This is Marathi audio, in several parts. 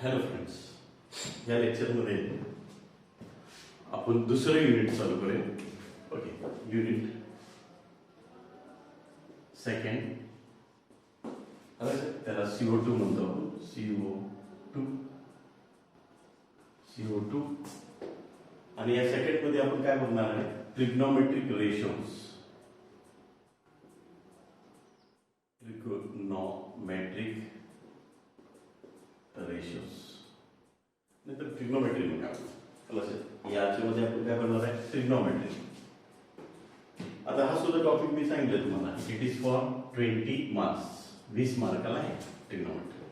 हॅलो फ्रेंड्स, या लेक्चरमध्ये आपण दुसरं युनिट चालू करूया. Okay, unit second. त्याला CO2 म्हणतो आपण. CO2 आणि या सेकंड मध्ये आपण काय बघणार आहे? Trigonometric ratios. ट्रिग्नोमेट्रिक रेशोज नाहीतर ट्रिग्नोमेट्री म्हणजे आपण याच्यामध्ये आपण काय करणार आहे? ट्रिग्नोमेट्री. आता हा सुद्धा टॉपिक मी सांगितलं तुम्हाला. It is for 20 marks. 20 मार्काला आहे ट्रिग्नोमेट्री.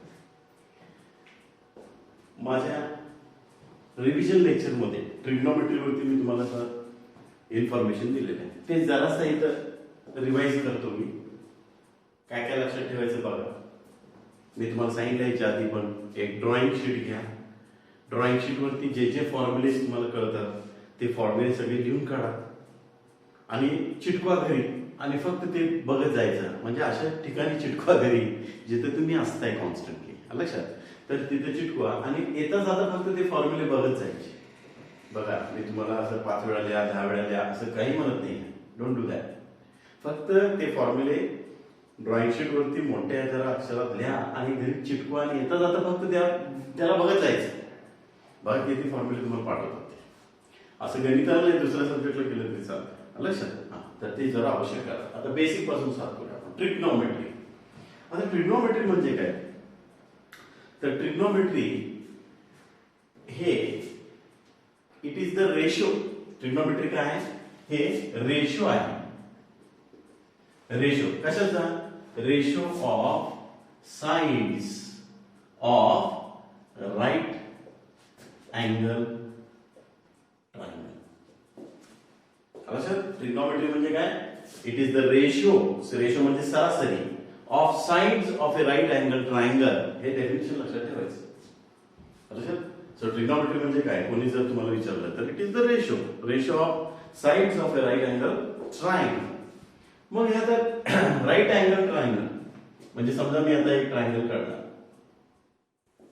माझ्या रिव्हिजन लेक्चर मध्ये ट्रिग्नोमेट्रीवरती मी तुम्हाला इन्फॉर्मेशन दिलेलं आहे. ते जरासं इथं रिवाइज करतो मी. काय काय लक्षात ठेवायचं बघा. मी तुम्हाला सांगितलं याच्या आधी पण एक ड्रॉइंग शीट घ्या. ड्रॉइंग शीट वरती जे जे फॉर्म्युलेज तुम्हाला कळतात ते फॉर्म्युले सगळे लिहून काढा आणि चिटकवा घरी आणि फक्त ते बघत जायचं. म्हणजे अशा ठिकाणी चिटकवा घरी जिथे तुम्ही असताय कॉन्स्टंटली, लक्षात. तर तिथे चिटकवा आणि येता जाता फक्त ते फॉर्म्युले बघत जायचे. बघा, मी तुम्हाला असं 5 वेळा लिहा, 10 वेळा लिहा असं काही म्हणत नाही. Don't do that. फक्त ते फॉर्म्युले ड्रॉइंग शीट वरती मोठ्या जरा अक्षरात लिहा आणि घरी चिटकवा आणि येता जाता फक्त त्याला बघत जायचं. बघा किती फॉर्म्युले तुम्हाला पाठवतात ते. असं गणिताला नाही, दुसऱ्या सब्जेक्टला केलं तरी चालतं, लक्षात. तर ते जरा आवश्यक करा. आता बेसिक पासून स्टार्ट करूया आपण. ट्रिग्नोमेट्री. आता ट्रिग्नोमेट्री म्हणजे काय? तर ट्रिग्नोमेट्री हे it is the ratio. Trigonometry काय आहे? हे रेशो आहे. रेशो कशाचा? Ratio of sides of right angle triangle. Trigonometry म्हणजे काय? It is the ratio. Ratio म्हणजे सरासरी of sides of A right angle triangle. हे डेफिनेशन लक्षात ठेवायचं. सो ट्रिग्नोमेट्री म्हणजे काय? कोणी जर तुम्हाला विचारलं तर it is the ratio of sides of A right angle triangle. मग हे आता राइट अँगल ट्रायंगल म्हणजे समजा मी आता एक ट्रायंगल काढला.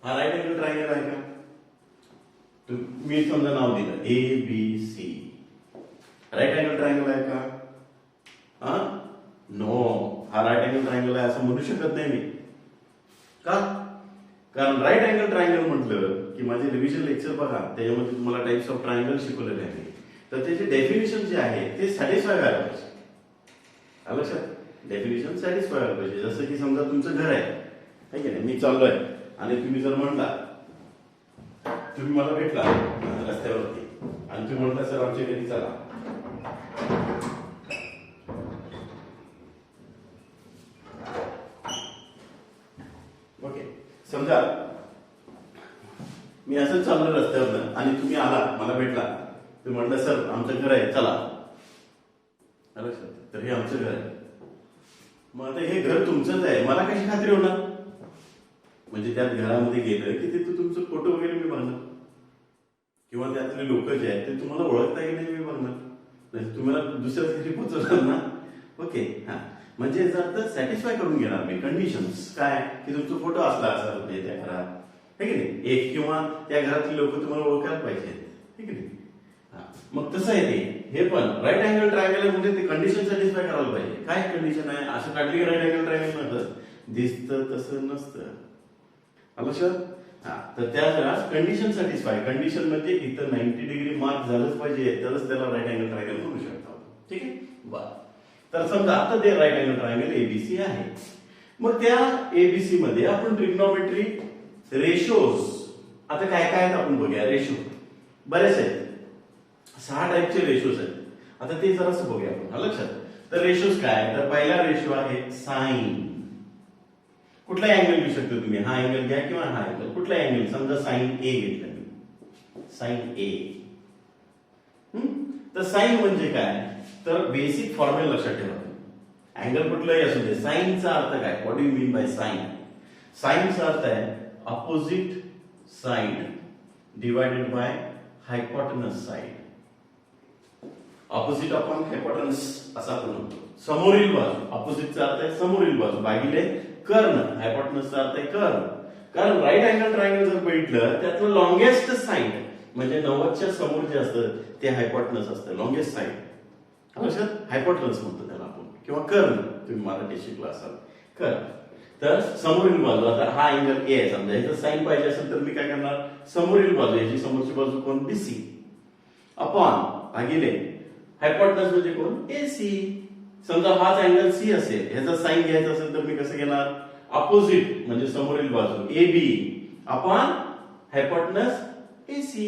हा राइट अँगल ट्रायंगल आहे का? मी समजा नाव दिलं ABC. राइट अँगल ट्रायंगल आहे का? नो, हा राइट अँगल ट्रायंगल आहे असं म्हणू शकत नाही मी. का? कारण राइट अँगल ट्रायंगल म्हटलं की माझे रिव्हिजन लेक्चर बघा, त्याच्यामध्ये तुम्हाला टाइप्स ऑफ ट्रायंगल शिकवलेले आहे. तर त्याचे डेफिनेशन जे आहे ते सॅटिस्फाय व्हायला पाहिजे. लक्षात. डेफिनेशन सॅटिस्फाय व्हायला पाहिजे. जसं की समजा तुमचं घर आहे की नाही, मी चाललोय आणि तुम्ही जर म्हणला, तुम्ही मला भेटला रस्त्यावरती आणि तुम्ही म्हटला सर आमच्या घरी चला. ओके, समजा मी असंच चाललो रस्त्यावर आणि तुम्ही आला, मला भेटला, तुम्ही म्हटलं सर आमचं घर आहे चला. तर हे आमचं घर आहे. मग आता हे घर तुमचंच आहे, मला कशी खात्री होणार? म्हणजे त्या घरामध्ये गेलं की तिथे तुमचं फोटो वगैरे मी बघणार किंवा त्यातले लोक जे आहेत ते तुम्हाला ओळखता की नाही मी बघणार. नाही तुम्हाला दुसऱ्याच घरी पोहोचवणार ना. ओके, हा. म्हणजे जर सॅटिस्फाय करून घेणार मी कंडिशन्स काय की तुमचा फोटो असला असाल पाहिजे त्या घरात, है की नाही. एक किंवा त्या घरातले लोक तुम्हाला ओळखायला पाहिजेत, है की नाही. मग तसं आहे ते. हे पण राईट अँगल ट्रायंगल म्हणजे ते कंडिशन सॅटिस्फाय करायला पाहिजे. काय कंडिशन आहे? असं काढली राईट अँगल ट्रायंगल नसतं, दिसतं तसं नसतं, लक्षात. तर त्या कंडिशन सॅटिस्फाय. कंडिशन म्हणजे इथं 90 डिग्री मार्क झालंच पाहिजे, तरच त्याला राईट अँगल ट्रायंगल म्हणू शकतो. ठीक आहे, बरं. तर समजा आता ते राईट अँगल ट्रायंगल ABC आहे. मग त्या ABC मध्ये आपण ट्रिग्नोमेट्री रेशोज आता काय काय आहेत आपण बघूया. रेशो बरेच आहेत, 6 टाईपचे रेशोज आहेत. आता ते जरासं बघूया आपण, लक्षात. तर रेशोज काय? तर पहिला रेशो आहे साइन. कुठला अँगल घेऊ शकतो तुम्ही? हा अँगल घ्या किंवा हा अँगल, कुठला अँगल. समजा साइन A घेतला मी, साइन A. तर साइन म्हणजे काय? तर बेसिक फॉर्म्युला लक्षात ठेवा. अँगल कुठलाही असू दे, साइनचा अर्थ काय? What do you mean by sine? साइनचा अर्थ आहे opposite side divided by hypotenuse side. Opposite upon hypotenuse असा आपण म्हणतो. समोरील बाजू, ऑपोजिटचा अर्थ आहे समोरील बाजू, भागिले कर्ण. हायपोटेनसचा अर्थ आहे कर्ण. कारण राईट अँगल ट्रायंगल जर बघितलं त्यातलं लॉंगेस्ट साईड म्हणजे 90च्या समोर जे असतं ते हायपोटनस असतं, लॉंगेस्ट साईड लक्षात हायपोटनस म्हणतो त्याला आपण, किंवा कर्ण, तुम्ही मराठी शिकला असाल कर्ण. तर समोरील बाजू, आता हा अँगल ए आहे समजा, ह्याचं साईन पाहिजे असेल तर मी काय करणार, समोरील बाजू, याची समोरची बाजू कोण, बीसी अपॉन भागिले हायपोटनस म्हणजे कोण, एसी. समजा हाच अँगल सी असेल, ह्याचा साईन घ्यायचा असेल तर मी कसं घेणार, अपोजिट म्हणजे समोरील बाजू A B upon hypotenuse AC,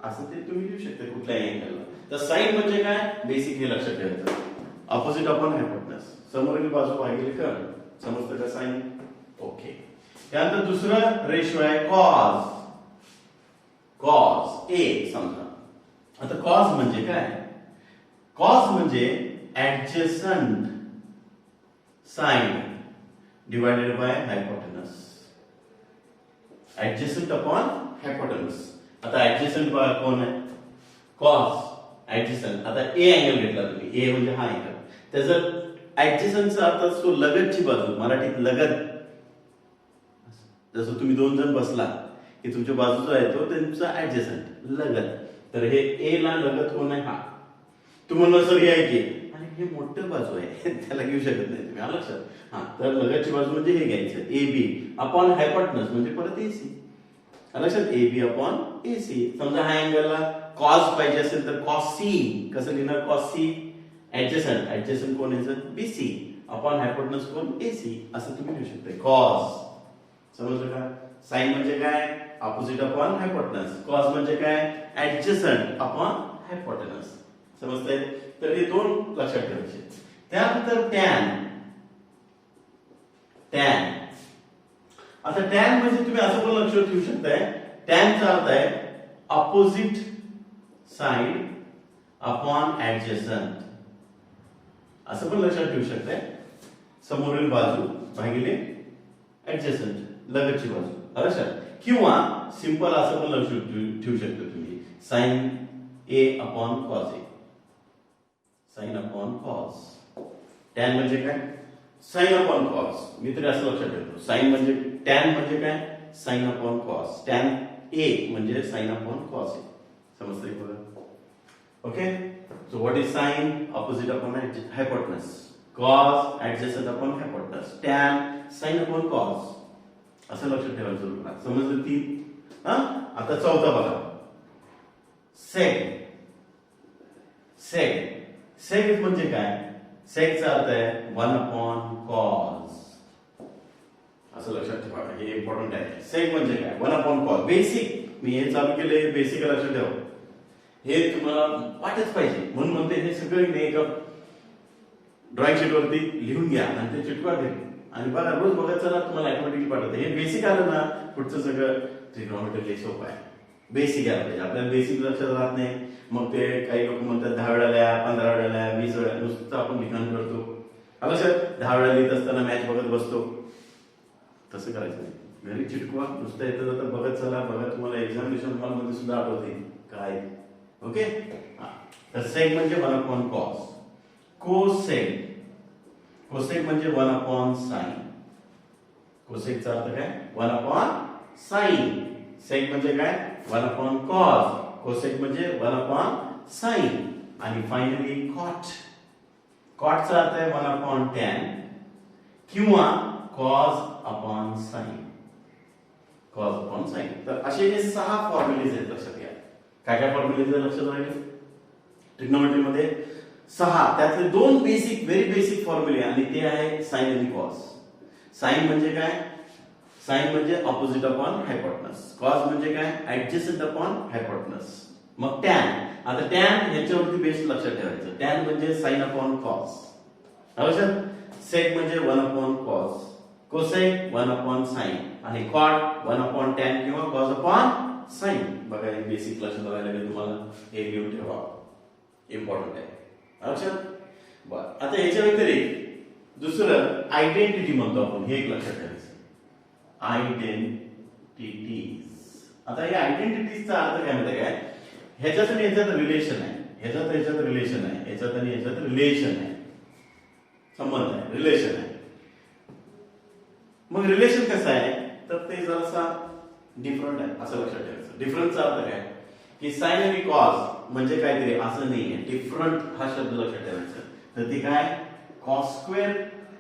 असं ते तुम्ही लिहू शकता कुठल्याही अँगलला. तर साईन म्हणजे काय, बेसिक हे लक्षात ठेवायचं, अपोजिट अपॉन हायपोटनस, समोरील बाजू भागिले कर्ण, समजतं का साईन, ओके. त्यानंतर दुसरं रेशो आहे कॉस, कॉस ए समजा. आता कॉस म्हणजे काय, कॉस म्हणजे adjacent side divided by hypotenuse, adjacent upon hypotenuse. आता ऍडजसंट कोण आहे, कॉस ऍडजसंट. आता ए अँगल घेतला तुम्ही, ए म्हणजे हा अँगल, त्याचं ऍडजसंटचा अर्थ असतो लगतची बाजू, मराठीत लगत. जसं तुम्ही दोन जण बसला की तुमच्या बाजूचा आहे तो त्यांचा ऍडजसंट लगत. तर हे ए ला लगत कोण आहे, हा. तुम्हाला सर हे आहे की, आणि हे मोठं बाजू आहे त्याला घेऊ शकत नाही तुम्ही, आलं लक्षात. हा, तर लगतची बाजू म्हणजे हे घ्यायचं ए बी अपॉन हायपोटनस म्हणजे परत एसी, लक्षात, ए बी अपॉन एसी. समजा हा अँगलला कॉस पाहिजे असेल तर कॉस सी कसं लिहिणार, कॉस सी ऍडजसंट, ऍडजसंट कोण याचं, बीसी अपॉन हायपोटनस कोण, एसी, असं तुम्ही लिहू शकता कॉस. समजलं का. साइन म्हणजे काय, अपोजिट अपॉन हायपोटनस. कॉस म्हणजे काय, ऍडजसंट अपॉन हायपोटनस. समजतंय. तर हे दोन लक्षात ठेवायचे. त्यानंतर टॅन, टॅन. आता टॅन म्हणजे तुम्ही असं पण लक्षात ठेवू शकताय, टॅनचा अर्थ आहे अपोजिट साइड अपॉन ऍडजसंट, असं पण लक्षात ठेवू शकताय. समोरील बाजू भागिले ऍडजसंट, लगतची बाजू, लक्षात. किंवा सिंपल असं पण लक्षात ठेवू शकता तुम्ही, साइन ए अपॉन कॉस ए, साइन अपॉन कॉस. टॅन म्हणजे काय, साइन अपॉन कॉस. मी तरी असं लक्षात ठेवतो, साइन म्हणजे टॅन म्हणजे काय, sine upon cos. Tan A म्हणजे साइन अपॉन कॉस ए. समजतंय बघा. Okay. So what is sine, opposite upon hypotenuse. Cos adjacent upon hypotenuse. Tan sine upon cos. असं लक्षात ठेवायचं तुम्हाला. समजलं ती. आता चौथा बघा, सेक. सेक, सेक म्हणजे काय, सेकचा अर्थ आहे 1 अपॉन कॉस. असं लक्षात ठेवा, हे इम्पॉर्टंट आहे. सेक म्हणजे काय, 1 अपॉन कॉस. बेसिक, मी हे चालू केले, बेसिक लक्षात ठेवा, हे तुम्हाला वाटच पाहिजे. म्हणून म्हणते हे सगळं एका ड्रॉइंग शीट वरती लिहून घ्या आणि ते चिटकवा घरी आणि बघा, रोज बघत चला, तुम्हाला ऑटोमॅटिकली पाठवतं. हे बेसिक आलं ना, पुढचं सगळं ट्रिग्नोमेट्री सोपं आहे. बेसिक आलं पाहिजे. आपल्याला बेसिक लक्षात राहत नाही, मग ते काही लोक म्हणतात 10 वेळा लिहा, 15 वेळा लिहा, 20 वेळा, नुसतं आपण लिखाण करतो. लक्षात, 10 वेळा लिहित असताना मॅच बघत बसतो. तसं करायचं नाही, घरी चिटकवा, नुसतं येतं जातं बघत चला. बघा, तुम्हाला एक्झामिनेशन हॉल मध्ये सुद्धा आठवते काय. ओके. तर सेक म्हणजे 1 अपॉन कॉस. कोसेक, कोसेक म्हणजे 1 अपॉन साइन. कोसेकचा अर्थ काय, 1 अपॉन साइन. सेक म्हणजे काय, 1 अपॉन कॉस. कोसेक म्हणजे 1 अपॉन साइन. आणि फायनली कॉट. कॉटचा अर्थ आहे 1 अपॉन टॅन किंवा cos upon sign. Cos upon sine. तर असे हे 6 फॉर्म्युलेज आहेत, लक्षात घ्या. काय काय फॉर्म्युलेज लक्षात राहिले ट्रिग्नोमेट्री मध्ये, 6. त्यातले 2 बेसिक, व्हेरी बेसिक फॉर्म्युले, आणि ते आहे साइन आणि कॉस. साइन म्हणजे काय, साइन म्हणजे ऑपोजिट अपॉन हायपोटनस. कॉस म्हणजे काय, ऍडजसंट अपॉन हायपोटनस. मग टॅन. आता टॅन ह्याच्यावरती बेस लक्षात ठेवायचं. टॅन म्हणजे साइन अपॉन कॉस. लक्षात. सेक म्हणजे 1 upon cos. Cosec 1 upon sine. आणि कॉट 1 अपॉन टॅन किंवा कॉस अपॉन साइन. बघा, हे बेसिक लक्षात राहायला तुम्हाला हे लिहून ठेवा, इम्पॉर्टंट आहे. लक्षात. बरं, आता याच्या व्यतिरिक्त दुसरं आयडेंटिटी म्हणतो आपण, हे एक लक्षात ठेवायचं. आयडेंटिटीज. आता या आयडेंटिटीजचा अर्थ काय माहिती काय, ह्याच्यात आणि ह्याच्यात रिलेशन आहे, ह्याच्यात रिलेशन आहे, ह्याच्यात आणि ह्याच्यात रिलेशन आहे, संबंध आहे, रिलेशन आहे. मग रिलेशन कसं आहे, तर ते जरासा डिफरंट आहे असं लक्षात ठेवायचं. डिफरंटचा अर्थ काय की साइन आणि कॉस म्हणजे काहीतरी असं नाहीये. डिफरंट हा शब्द लक्षात ठेवायचा. तर ते काय cos square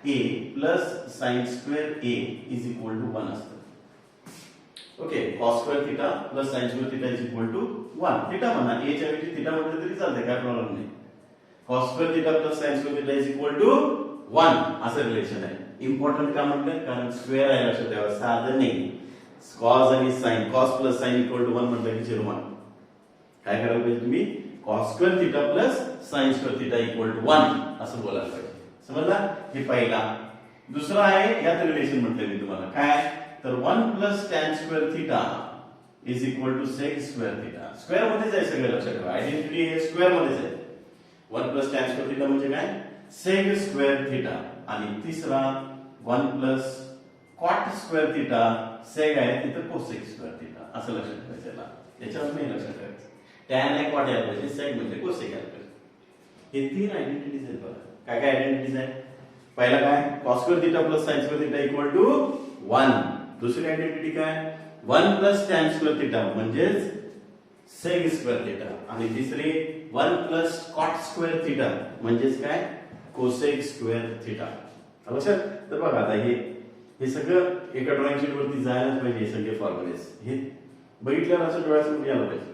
A plus sine square A is equal to 1 असतं. Okay, cos square theta plus sine square theta is equal to 1. Theta म्हणा, ए च्या ऐवजी थिटा म्हटलं तरी चालतंय, काय प्रॉब्लेम नाही. Cos square theta plus sine square theta is equal to 1 असं रिलेशन आहे. इम्पॉर्टंट का म्हटलं कारण स्क्वेअर आहे लक्षात ठेवा, साधं नाही. कॉस आणि sine, cos plus sine equal to 1 म्हटलं की 0 1. काय करायला पाहिजे तुम्ही cos square theta plus sine square theta equal to 1 असं बोलायला पाहिजे. समजला? हे पहिला. दुसरा आहे यात रिलेशन म्हटलं मी तुम्हाला काय तर 1 plus tan square theta is equal to sec square theta. Square मध्येच आहे सगळं लक्षात ठेवा. आयडेंटिटी हे स्क्वेअर मध्येच आहे. 1 प्लस टॅन स्क्वेअर थिटा म्हणजे काय सेक स्क्वेअर थिटा. आणि तिसरा 1 plus cot square theta sec आहे तिथं कोसेक स्क्वेअर थिटा असं लक्षात ठेवायचं. याला याच्यावर नाही लक्षात ठेवायचं. टॅन आहे कॉट यायला पाहिजे, सेक म्हणजे कोसेक यायला पाहिजे. हे तीन आयडेंटिटीज आहेत बघा. काय काय आयडेंटिटीज आहे? पहिला काय cos square theta plus sine square theta equal to 1. दुसरी आयडेंटिटी काय 1 प्लस टॅन स्क्वेअर थिटा म्हणजेच सेक स्क्वेअर थिटा. आणि तिसरी 1 प्लस कॉट स्क्वेअर थिटा म्हणजेच काय कोसेक स्क्वेअर थिटा. लक्षात? तर बघा आता हे सगळं एका ड्रॉइंग शीट वरती जायलाच पाहिजे. हे सगळे फॉर्म्युलेस हे बघितल्यावर असं डोळ्यासमोर यायला पाहिजे.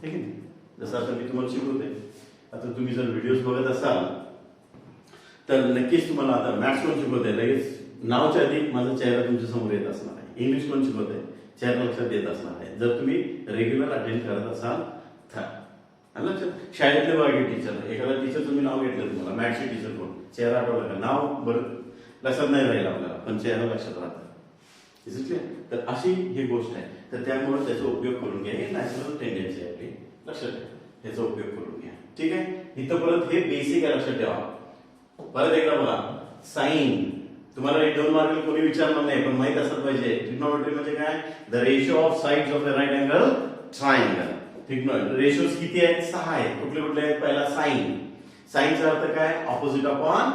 ठीक आहे. जसं आता मी तुम्हाला शिकवते, आता तुम्ही जर व्हिडिओज बघत असाल तर नक्कीच तुम्हाला आता मॅथ्स कोण शिकवते लगेच नावाच्या आधी माझा चेहरा तुमच्या समोर येत असणार आहे. इंग्लिश कोण शिकवते चेहरा लक्षात येत असणार आहे जर तुम्ही रेग्युलर अटेंड करत असाल तर. लक्षात? शाळेतले बघा टीचर, एखादा टीचर तुम्ही नाव घेतलं तुम्हाला मॅथ्सचे टीचर कोण चेहरा आठवला का? नाव बरं लक्षात नाही राहील आपल्याला पण चेहरा लक्षात राहतं. तर अशी ही गोष्ट आहे. तर त्यामुळे त्याचा उपयोग करून घ्या. हे नॅचरल टेंडन्सी आहे आपली, लक्षात ठेवा. त्याचा उपयोग करून घ्या. ठीक आहे. इथं परत हे बेसिक आहे लक्षात ठेवा. परत एकदा बघा साइन तुम्हाला 2 मार्क कोणी विचारणार नाही पण माहित असलं पाहिजे. ट्रिग्नोमेट्री म्हणजे काय the ratio of sides of a right angle triangle. Trigonometry ratios किती आहेत? 6 आहेत. कुठले कुठले आहेत? पहिला साइन. साइनचा अर्थ काय ऑपोजिट अपॉन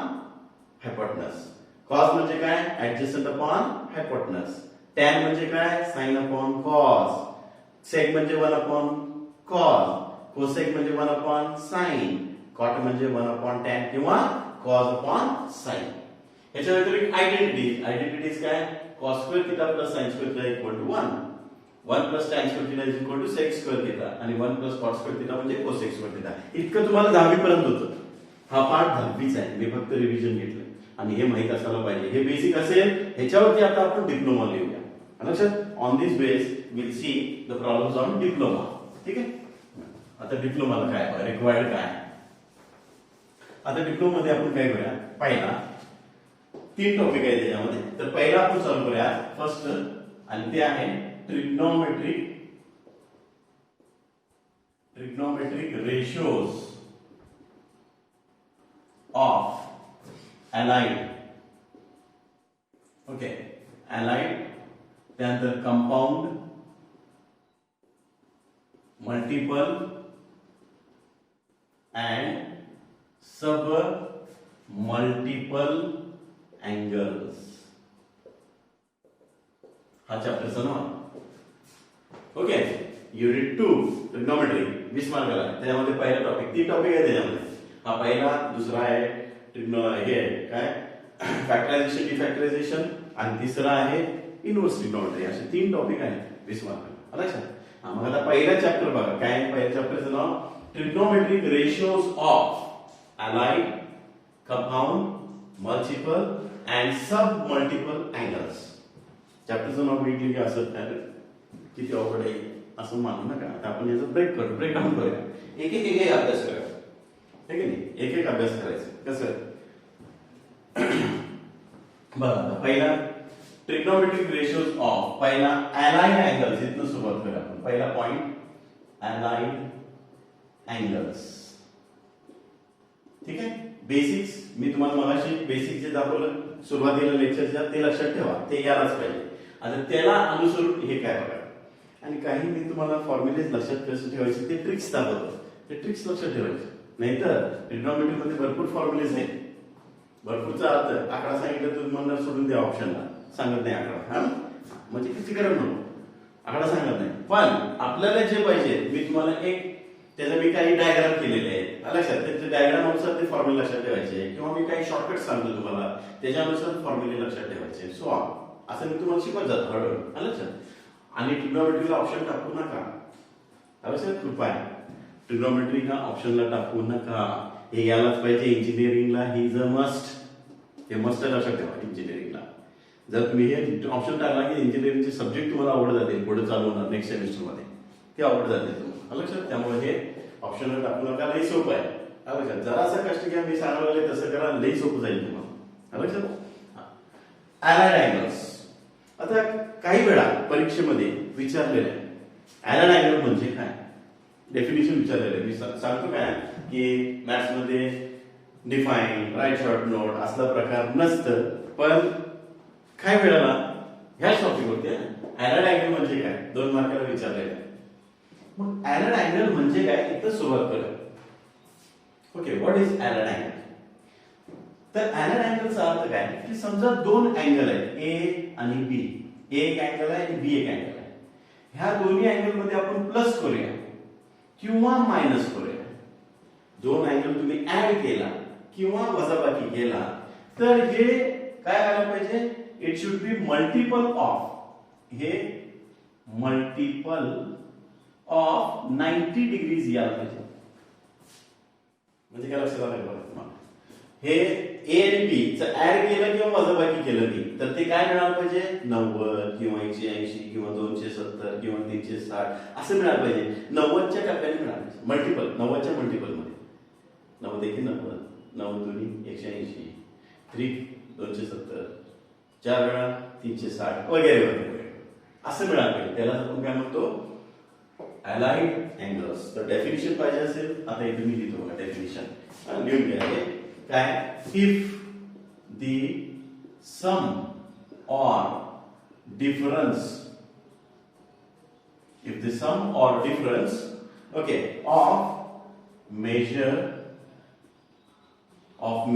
हायपोटेनस. कॉस म्हणजे काय ऍडजस्टंट अपॉन हायपोटेनस. टॅन म्हणजे काय साइन अपॉन कॉस. सेक म्हणजे 1 अपॉन कॉस. कोसेक म्हणजे 1 अपॉन साइन. कॉट म्हणजे 1 अपॉन टॅन किंवा कॉस अपॉन साइन. याच्या व्यतिरिक्त आयडेंटिटीज काय cos square theta plus sine square theta equal to 1. 1 plus tan square theta is equal to sec square theta आणि 1 प्लस कॉट स्क्वेअर थिटा म्हणजे कोसेक स्क्वेअर थिटा. इतकं तुम्हाला 10वी पर्यंत होतं. हा पार्ट 10वीच आहे. मी फक्त रिव्हिजन घेतलं आणि हे माहित असायला पाहिजे. हे बेसिक असेल. ह्याच्यावरती आता आपण डिप्लोमा लिहूया. लक्षात? On this base will see the problems on diploma. ठीक आहे. आता डिप्लोमाला काय रिक्वायर्ड काय? आता डिप्लोमा मध्ये आपण काय करूया पहिला 3 टॉपिक आहे त्याच्यामध्ये. तर पहिला आपण चालू करूया फर्स्ट आणि ते आहे trigonometric ratios of allied. Okay allied त्यानंतर compound multiple and sub multiple angles. हा चॅप्टरचा नाव. ओके युनिट 2 ट्रिग्नोमेट्री 20 मार्काला. त्यामध्ये पहिला टॉपिक 3 टॉपिक आहे त्याच्यामध्ये. हा पहिला. दुसरा आहे हे काय फॅक्टरायझेशन डिफॅक्टरायझेशन आणि तिसरा आहे इनव्हर्स ट्रिग्नोमेट्री. असे 3 टॉपिक आहेत 20 मार्काला. लक्षात? मग आता पहिला चॅप्टर बघा काय पहिल्या चॅप्टरचं नाव trigonometric ratios of allied compound multiple and sub multiple angles. चॅप्टरचं नाव बघितलं की असं किती अवघड आहे असं मानू नका. आता आपण याचा ब्रेक डाऊन करूया. एक अभ्यास करूया. ठीक आहे नाही एक अभ्यास करायचा. कसं बघा पहिला ट्रिग्नोमेट्रिक रेशियोज ऑफ पहिला अलाइड अँगल्स. इथनं सुरुवात करूया आपण. पहिला पॉइंट अलाइड अँगल्स. ठीक आहे. बेसिक्स मी तुम्हाला मगाशी बेसिक जे दाखवलं सुरुवातीला लेक्चरच्या ते लक्षात ठेवा. ते यायलाच पाहिजे. आता त्याला अनुसरून हे काय बघा आणि काही मी तुम्हाला फॉर्म्युलेज लक्षात कसं ठेवायचे ते ट्रिक्स दाखवतो. ते ट्रिक्स लक्षात ठेवायचे. नाहीतर ट्रिग्नोमेट्री मध्ये भरपूर फॉर्म्युलेज आहेत. भरपूरचा अर्थ आकडा सांगितलं तुम्हाला सोडून द्या ऑप्शनला सांगत नाही आकडा. हा म्हणजे किती गरज नको, आकडा सांगत नाही. पण आपल्याला जे पाहिजे, मी तुम्हाला एक त्याचा मी काही डायग्राम केलेले आहेत लक्षात, त्याचे डायग्राम अनुसार ते फॉर्म्युले लक्षात ठेवायचे, किंवा मी काही शॉर्टकट सांगतो तुम्हाला त्याच्यानुसार फॉर्म्युले लक्षात ठेवायचे. सो असं मी तुम्हाला शिकवत जातो हळूहळू लक्षात. आणि ट्रिग्नोमेट्रीला ऑप्शन टाकू नका लक्षात, कृपया ट्रिग्नोमेट्री हा ऑप्शनला टाकू नका. हे यायलाच पाहिजे इंजिनिअरिंगला, ही इज अ मस्ट, हे मस्ट लक्षात ठेवा इंजिनिअरिंगला. जर तुम्ही हे ऑप्शन टाकला की इंजिनिअरिंगचे सब्जेक्ट तुम्हाला आवड जातील, पुढे चालू होणार नेक्स्ट सेमिस्टरमध्ये ते आवड जाते तुम्हाला लक्षात. त्यामुळे हे ऑप्शनला टाकू नका, लई सोपं आहे लक्षात. जरासा कष्ट घ्या, मी सांगायला तसं करा, लई सोपं जाईल तुम्हाला लक्षात. अलाइड अँगल्स, आता काही वेळा परीक्षेमध्ये विचारलेलं आहे अलाइड अँगल म्हणजे काय, डेफिनेशन विचारलेलं आहे. मी सांगतो काय की मॅथ्स मध्ये डिफाईन, राईट शॉर्ट नोट असला प्रकार नसतं, पण काही वेळेला ह्या टॉपिक होते अलाइड अँगल म्हणजे काय 2 मार्काला विचारलेलं आहे. मग अलाइड अँगल म्हणजे काय इथं सुरुवात करूया. Okay, what is allied angle? तर अलाइड अँगलचा अर्थ काय की समजा 2 अँगल आहेत, ए आणि बी, एक अँगल आहे आणि बी एक अँगल आहे. ह्या दोन्ही अँगल मध्ये आपण प्लस करूया किंवा मायनस करूया. 2 अँगल तुम्ही ऍड केला किंवा वजाबाकी केला तर हे काय व्हायला पाहिजे, it should be multiple of, हे मल्टिपल ऑफ 90 डिग्रीज यायला पाहिजे. म्हणजे काय लक्षात आलं बघा तुम्हाला, हे ए आणि बी चं ऍड केलं किंवा वजाबाकी केलं मी तर ते काय मिळालं पाहिजे 90 किंवा 180 किंवा 270 किंवा 360 असं मिळालं पाहिजे. 90च्या टप्प्याने मिळालं पाहिजे, मल्टिपल 90च्या मल्टिपल मध्ये. 90 एके 90, 9 दुनी 180, 3 270, 4 वेळा 360 वगैरे वगैरे असं मिळालं पाहिजे. त्याला आपण काय म्हणतो अलाइड अँगल्स. तर डेफिनेशन पाहिजे असेल, आता इथे मी लिहितो बघा डेफिनेशन लिहून घ्या. काय, if the sum or difference, if the sum or difference, okay, of measure of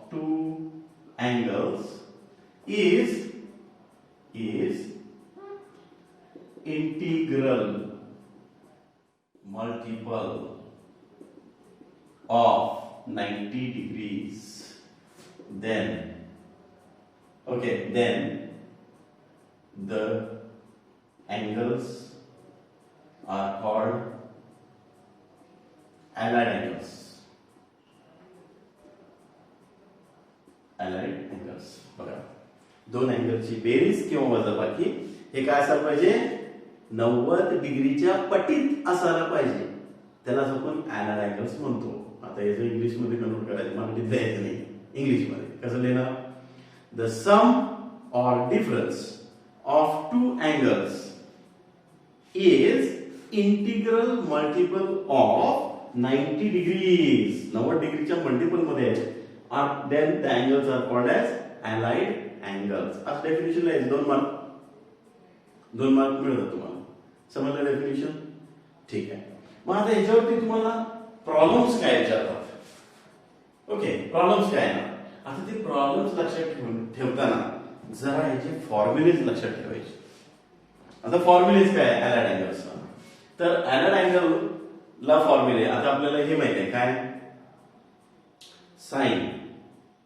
two angles is integral multiple of 90 degrees, then the angles are called allied angles. allied angles बघा, 2 अँगलची बेरीज किंवा वजाबाकी हे काय असायला पाहिजे 90 डिग्रीच्या पटीत असायला पाहिजे. त्यालाच आपण allied angles म्हणतो. आता याचं इंग्लिश मध्ये कन्वर्ट करायचं, मराठीत द्यायचं नाही, इंग्लिश मध्ये कसं लिहिणार, the sum or difference of two angles is integral multiple of 90 degrees. 90 डिग्रीच्या मल्टिपल मध्ये आहे, then the angles are called as allied angles. आज डेफिनेशन आहे 2 मार्क मिळतात तुम्हाला. समजलं डेफिनेशन? ठीक आहे. मग आता याच्यावरती तुम्हाला प्रॉब्लेम्स काय विचारतात. ओके, प्रॉब्लेम्स काय ना, आता ते प्रॉब्लेम्स लक्षात ठेवताना जरा याचे फॉर्म्युलेज लक्षात ठेवायचे. आता फॉर्म्युलेज काय अलाइड अँगल्स, तर अलाइड अँगल ला फॉर्म्युले आता आपल्याला हे माहिती आहे काय, sine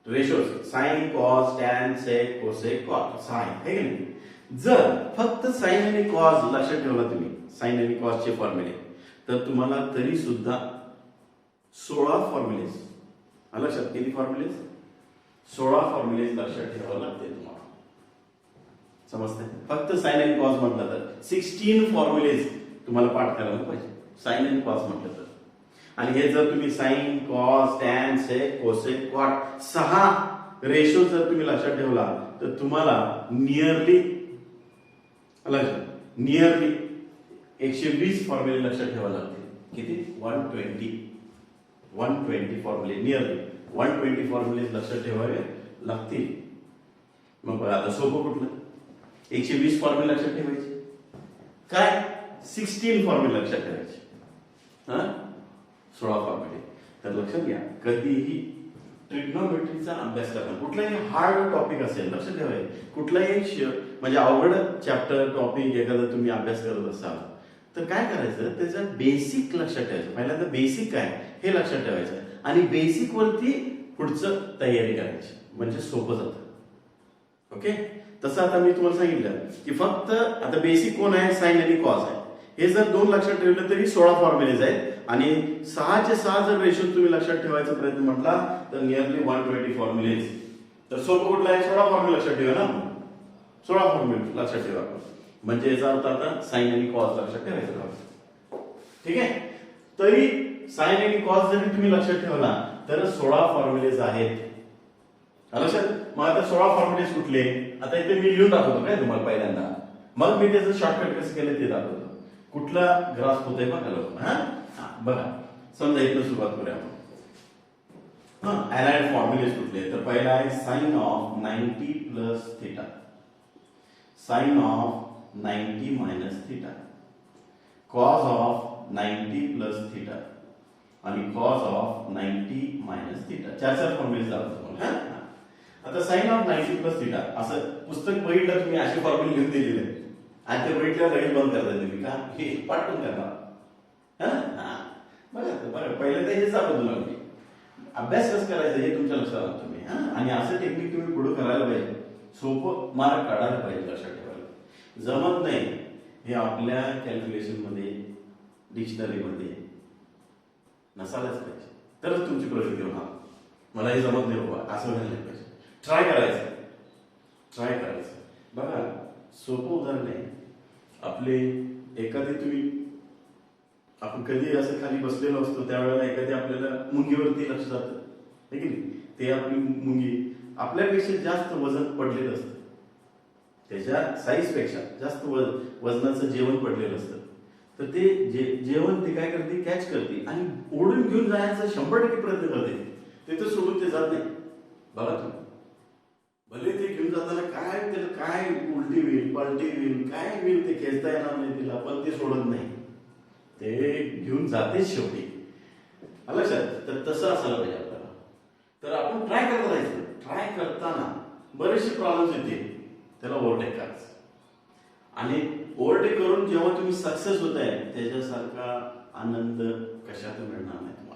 ratio, sine cos tan sec cosec cot, sine आहे की नाही. जर फक्त साइन आणि कॉस लक्षात ठेवला तुम्ही, साइन आणि कॉस चे फॉर्म्युले, तर तुम्हाला तरी सुद्धा 16 फॉर्म्युलेज लक्षात, किती फॉर्म्युलेज 16 फॉर्म्युलेज लक्षात ठेवावे लागते तुम्हाला. समजते, फक्त साइन आणि कॉस म्हटलं तर 16 फॉर्म्युलेज तुम्हाला पाठ करायला पाहिजे साइन आणि कॉस म्हटलं तर. आणि हे जर तुम्ही sine cos tan sec cosec cot 6 ratio जर तुम्ही लक्षात ठेवला तर तुम्हाला नियरली 120 फॉर्म्युले लक्षात ठेवावे लागतील. किती 120 फॉर्म्युले, नियरली 120 फॉर्म्युले लक्षात ठेवावे लागतील. मग आता सोपं कुठलं, 120 फॉर्म्युले लक्षात ठेवायचे काय, 16 फॉर्म्युले लक्षात ठेवायचे, 16 फॉर्म्युले. तर लक्षात घ्या, कधीही ट्रिग्नोमेट्रीचा अभ्यास करताना कुठलाही हार्ड टॉपिक असेल, लक्षात ठेवायचं, कुठलाही म्हणजे अवघड चॅप्टर टॉपिक एखादा तुम्ही अभ्यास करत असाल तर काय करायचं, त्याचं बेसिक लक्षात ठेवायचं. पहिल्यांदा बेसिक काय हे लक्षात ठेवायचं आणि बेसिक वरती पुढचं तयारी करायची, म्हणजे सोपं जातं. ओके, तसं आता मी तुम्हाला सांगितलं की फक्त आता बेसिक कोण आहे, साइन आणि कॉस आहे. हे जर दोन लक्षात ठेवलं तरी 16 फॉर्म्युलेज आहेत आणि 6चे 6 जर रेशो तुम्ही लक्षात ठेवायचा प्रयत्न म्हटला तर नियरली 120 फॉर्म्युलेज. तर सोपं कुठलं आहे, 16 फॉर्म्युला लक्षात ठेवा ना, 16 फॉर्म्युला लक्षात ठेवा. म्हणजे याचा अर्थ आता साइन आणि कॉस लक्षात ठेवायचं. ठीक आहे, तरी साइन आणि कॉस जरी तुम्ही लक्षात ठेवला तर 16 फॉर्म्युलेज आहेत. लक्षात. मग आता 16 फॉर्म्युलेज कुठले, आता इथे मी लिहून दाखवतो काय तुम्हाला पहिल्यांदा, मग मी त्याचं शॉर्टकट कसं केलं ते दाखवतो. कुठला ग्राफ होतोय बघा लोक. बघा, समजा इथं सुरुवात करूया आपण. अलाइड फॉर्म्युलेज कुठले, तर पहिला आहे sine of 90 plus theta, sine of 90 minus theta, cos of 90 plus theta आणि कॉस ऑफ 90 मायनस थिटा. चार फॉर्म्युलेज दाखवतो तुम्हाला. आता साइन ऑफ 90 प्लस थिटा असं पुस्तक बघितलं तुम्ही, अशी फॉर्म्युले लिहून दिलेले आहे आणि ते बघितल्यावर लगेच बंद करता तुम्ही का, हे पाठवून करणार. बघा पहिलं तर हेच दाखवतो तुला मी अभ्यास कसं करायचं हे तुमच्या लक्षात आलं तुम्ही. आणि असं टेक्निक तुम्ही पुढे करायला पाहिजे, सोपं मार्क काढायला पाहिजे, लक्षात ठेवायला. जमत नाही हे आपल्या कॅल्क्युलेशन मध्ये, डिक्शनरी मध्ये नसायलाच पाहिजे, तरच तुमची प्रगती होणार. मला हे जमत नाही बाबा असं व्हायला नाही पाहिजे. ट्राय करायचं. बघा सोपं उदाहरण आहे आपले. एखादे तुम्ही, आपण कधी असं खाली बसलेलो असतो त्यावेळेला एखादी आपल्याला मुंगीवरती लक्ष जातं, है की नाही. ते आपली मुंगी आपल्यापेक्षा जास्त वजन पडलेलं असतं, त्याच्या साईज पेक्षा जास्त वजनाचं जेवण पडलेलं असतं. तर ते जेवण ते काय करते, कॅच करते आणि ओढून घेऊन जायचा 100% प्रयत्न करते. ते तर सोडून ते जात नाही. बघा तुम्ही, भले ते घेऊन जाताना काय त्याला काय उलटी होईल, पलटी होईल, काय होईल ते खेचता येणार नाही तिला, पण ते सोडत नाही, ते घेऊन जातेच शेवटी. लक्षात. तर तसं असायला पाहिजे आपल्याला. तर आपण ट्राय करत राहायचं. ट्राय करताना बरेचसे प्रॉब्लेम्स येते, त्याला ओव्हरटेक करायचं आणि ओव्हरटेक करून जेव्हा तुम्ही सक्सेस होत आहे त्याच्यासारखा आनंद कशात मिळणार नाही तुम्हाला.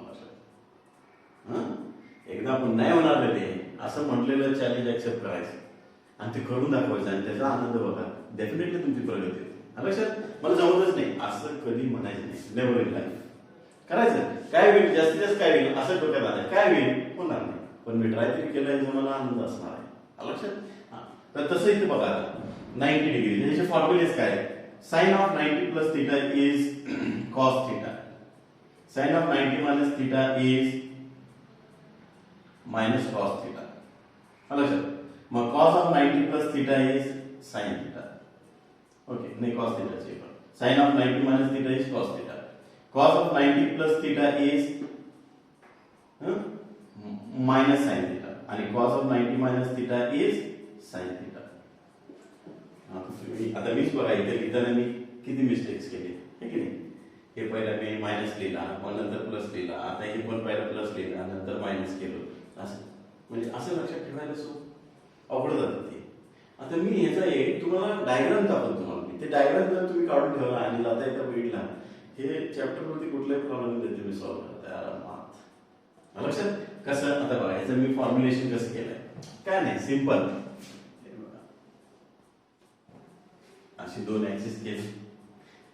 एकदा आपण नाही होणार ते असं म्हटलेलं चॅलेंज ऍक्सेप्ट करायचं आणि ते करून दाखवायचं आणि त्याचा आनंद बघा, डेफिनेटली तुमची प्रगती होते. लक्षात. मला जमतच नाही असं कधी म्हणायचं नाही. नेव्हर इन लाईफ करायचं. काय होईल, जास्तीत जास्त काय होईल असं डोक्यात आलं, काय होईल होणार नाही, पण मी ट्राय तरी केलं याचा मला आनंद असणार आहे. लक्षात. तर तसं इथे बघा 90 डिग्री त्याचे फॉर्म्युलेज काय, sine of 90 plus theta is cos theta, sine of 90 minus theta is minus cos theta. लक्षात. मग cos of 90 plus theta is sine theta. Okay, नाही कॉस थिटाचे पण sine of 90 minus theta is cos theta, cos of 90 plus theta is minus sine theta आणि cos of 90 minus theta is sine theta. आता मीच बघा इथे लिहिताना मी किती मिस्टेक्स केले, हे की नाही. हे पहिला मी मायनस लिहिला, मग नंतर प्लस लिहिला, आता हे पण पहिला प्लस लिहिला नंतर मायनस केलं, असं म्हणजे असं लक्षात ठेवायला अवघड जातं ते. आता मी ह्याचा एक तुम्हाला डायग्राम दाखवतो तुम्हाला. ते डायग्राम जर तुम्ही काढून ठेवला आणि जाता येता बघितला, हे चॅप्टर वरती कुठलाही प्रॉब्लेम नाही तुम्ही सॉल्व्ह करता आरामात. लक्षात. कसं, आता बघा याचं मी फॉर्म्युलेशन कसं केलंय, काय नाही सिंपल. अशी दोन ऍक्सिस केली,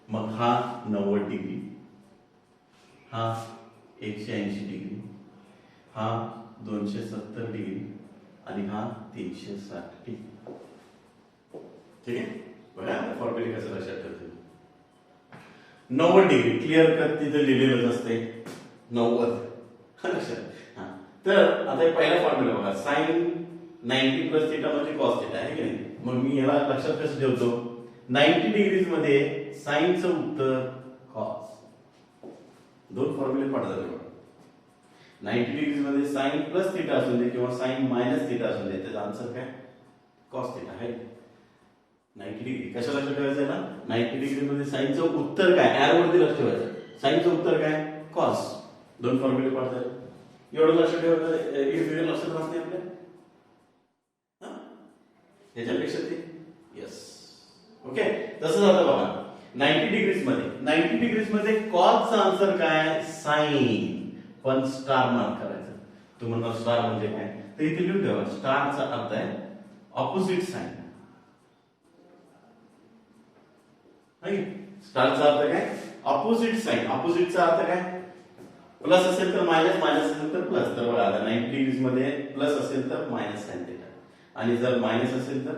मग हा 90 डिग्री, हा 180 डिग्री, हा 270 डिग्री आणि हा 360 डिग्री. ठीक आहे. बघा फॉर्म्युले कसं लक्षात ठेवतो. 90 डिग्री क्लिअर कट तिथे लिहिलेलंच असते 90. लक्षात. तर आता पहिला फॉर्म्युला बघा, साइन 90 प्लस थिटा म्हणजे कॉस थिटा, आहे की नाही. मग मी याला लक्षात कसं ठेवतो, 90 डिग्रीज मध्ये साइनचं उत्तर कॉस. दोन फॉर्म्युले पडतात बघा. 90 डिग्रीज मध्ये साइन प्लस थिटा असू दे किंवा साइन मायनस थिटा असू दे, त्याचा आन्सर काय कॉस थिटा आहे. 90 डिग्री कशा लक्षात ठेवायचं आहे ना, 90 डिग्री मध्ये साइनचं उत्तर काय, एरो वरती लक्ष ठेवायचं. साइनचं उत्तर काय कॉस. दोन फॉर्म्युले पडतात. एवढं लक्ष ठेवलं एक फिगर लक्षात राहत नाही आपल्या ह्याच्यापेक्षा ते येस ओके तसं झालं बघा 90 डिग्रीज मध्ये कॉसचा आन्सर काय साइन पण स्टार मार्क करायचं तुम्हाला स्टार म्हणजे काय तर इथे लिहून ठेवा स्टारचा अर्थ आहे ऑपोजिट साइन स्टारचा अर्थ काय ऑपोजिट साइन ऑपोजिटचा अर्थ काय प्लस असेल तर मायनस मायनस असेल तर प्लस तर बघा आता 90 डिग्रीज मध्ये प्लस असेल तर मायनस साइन थिटा आणि जर मायनस असेल तर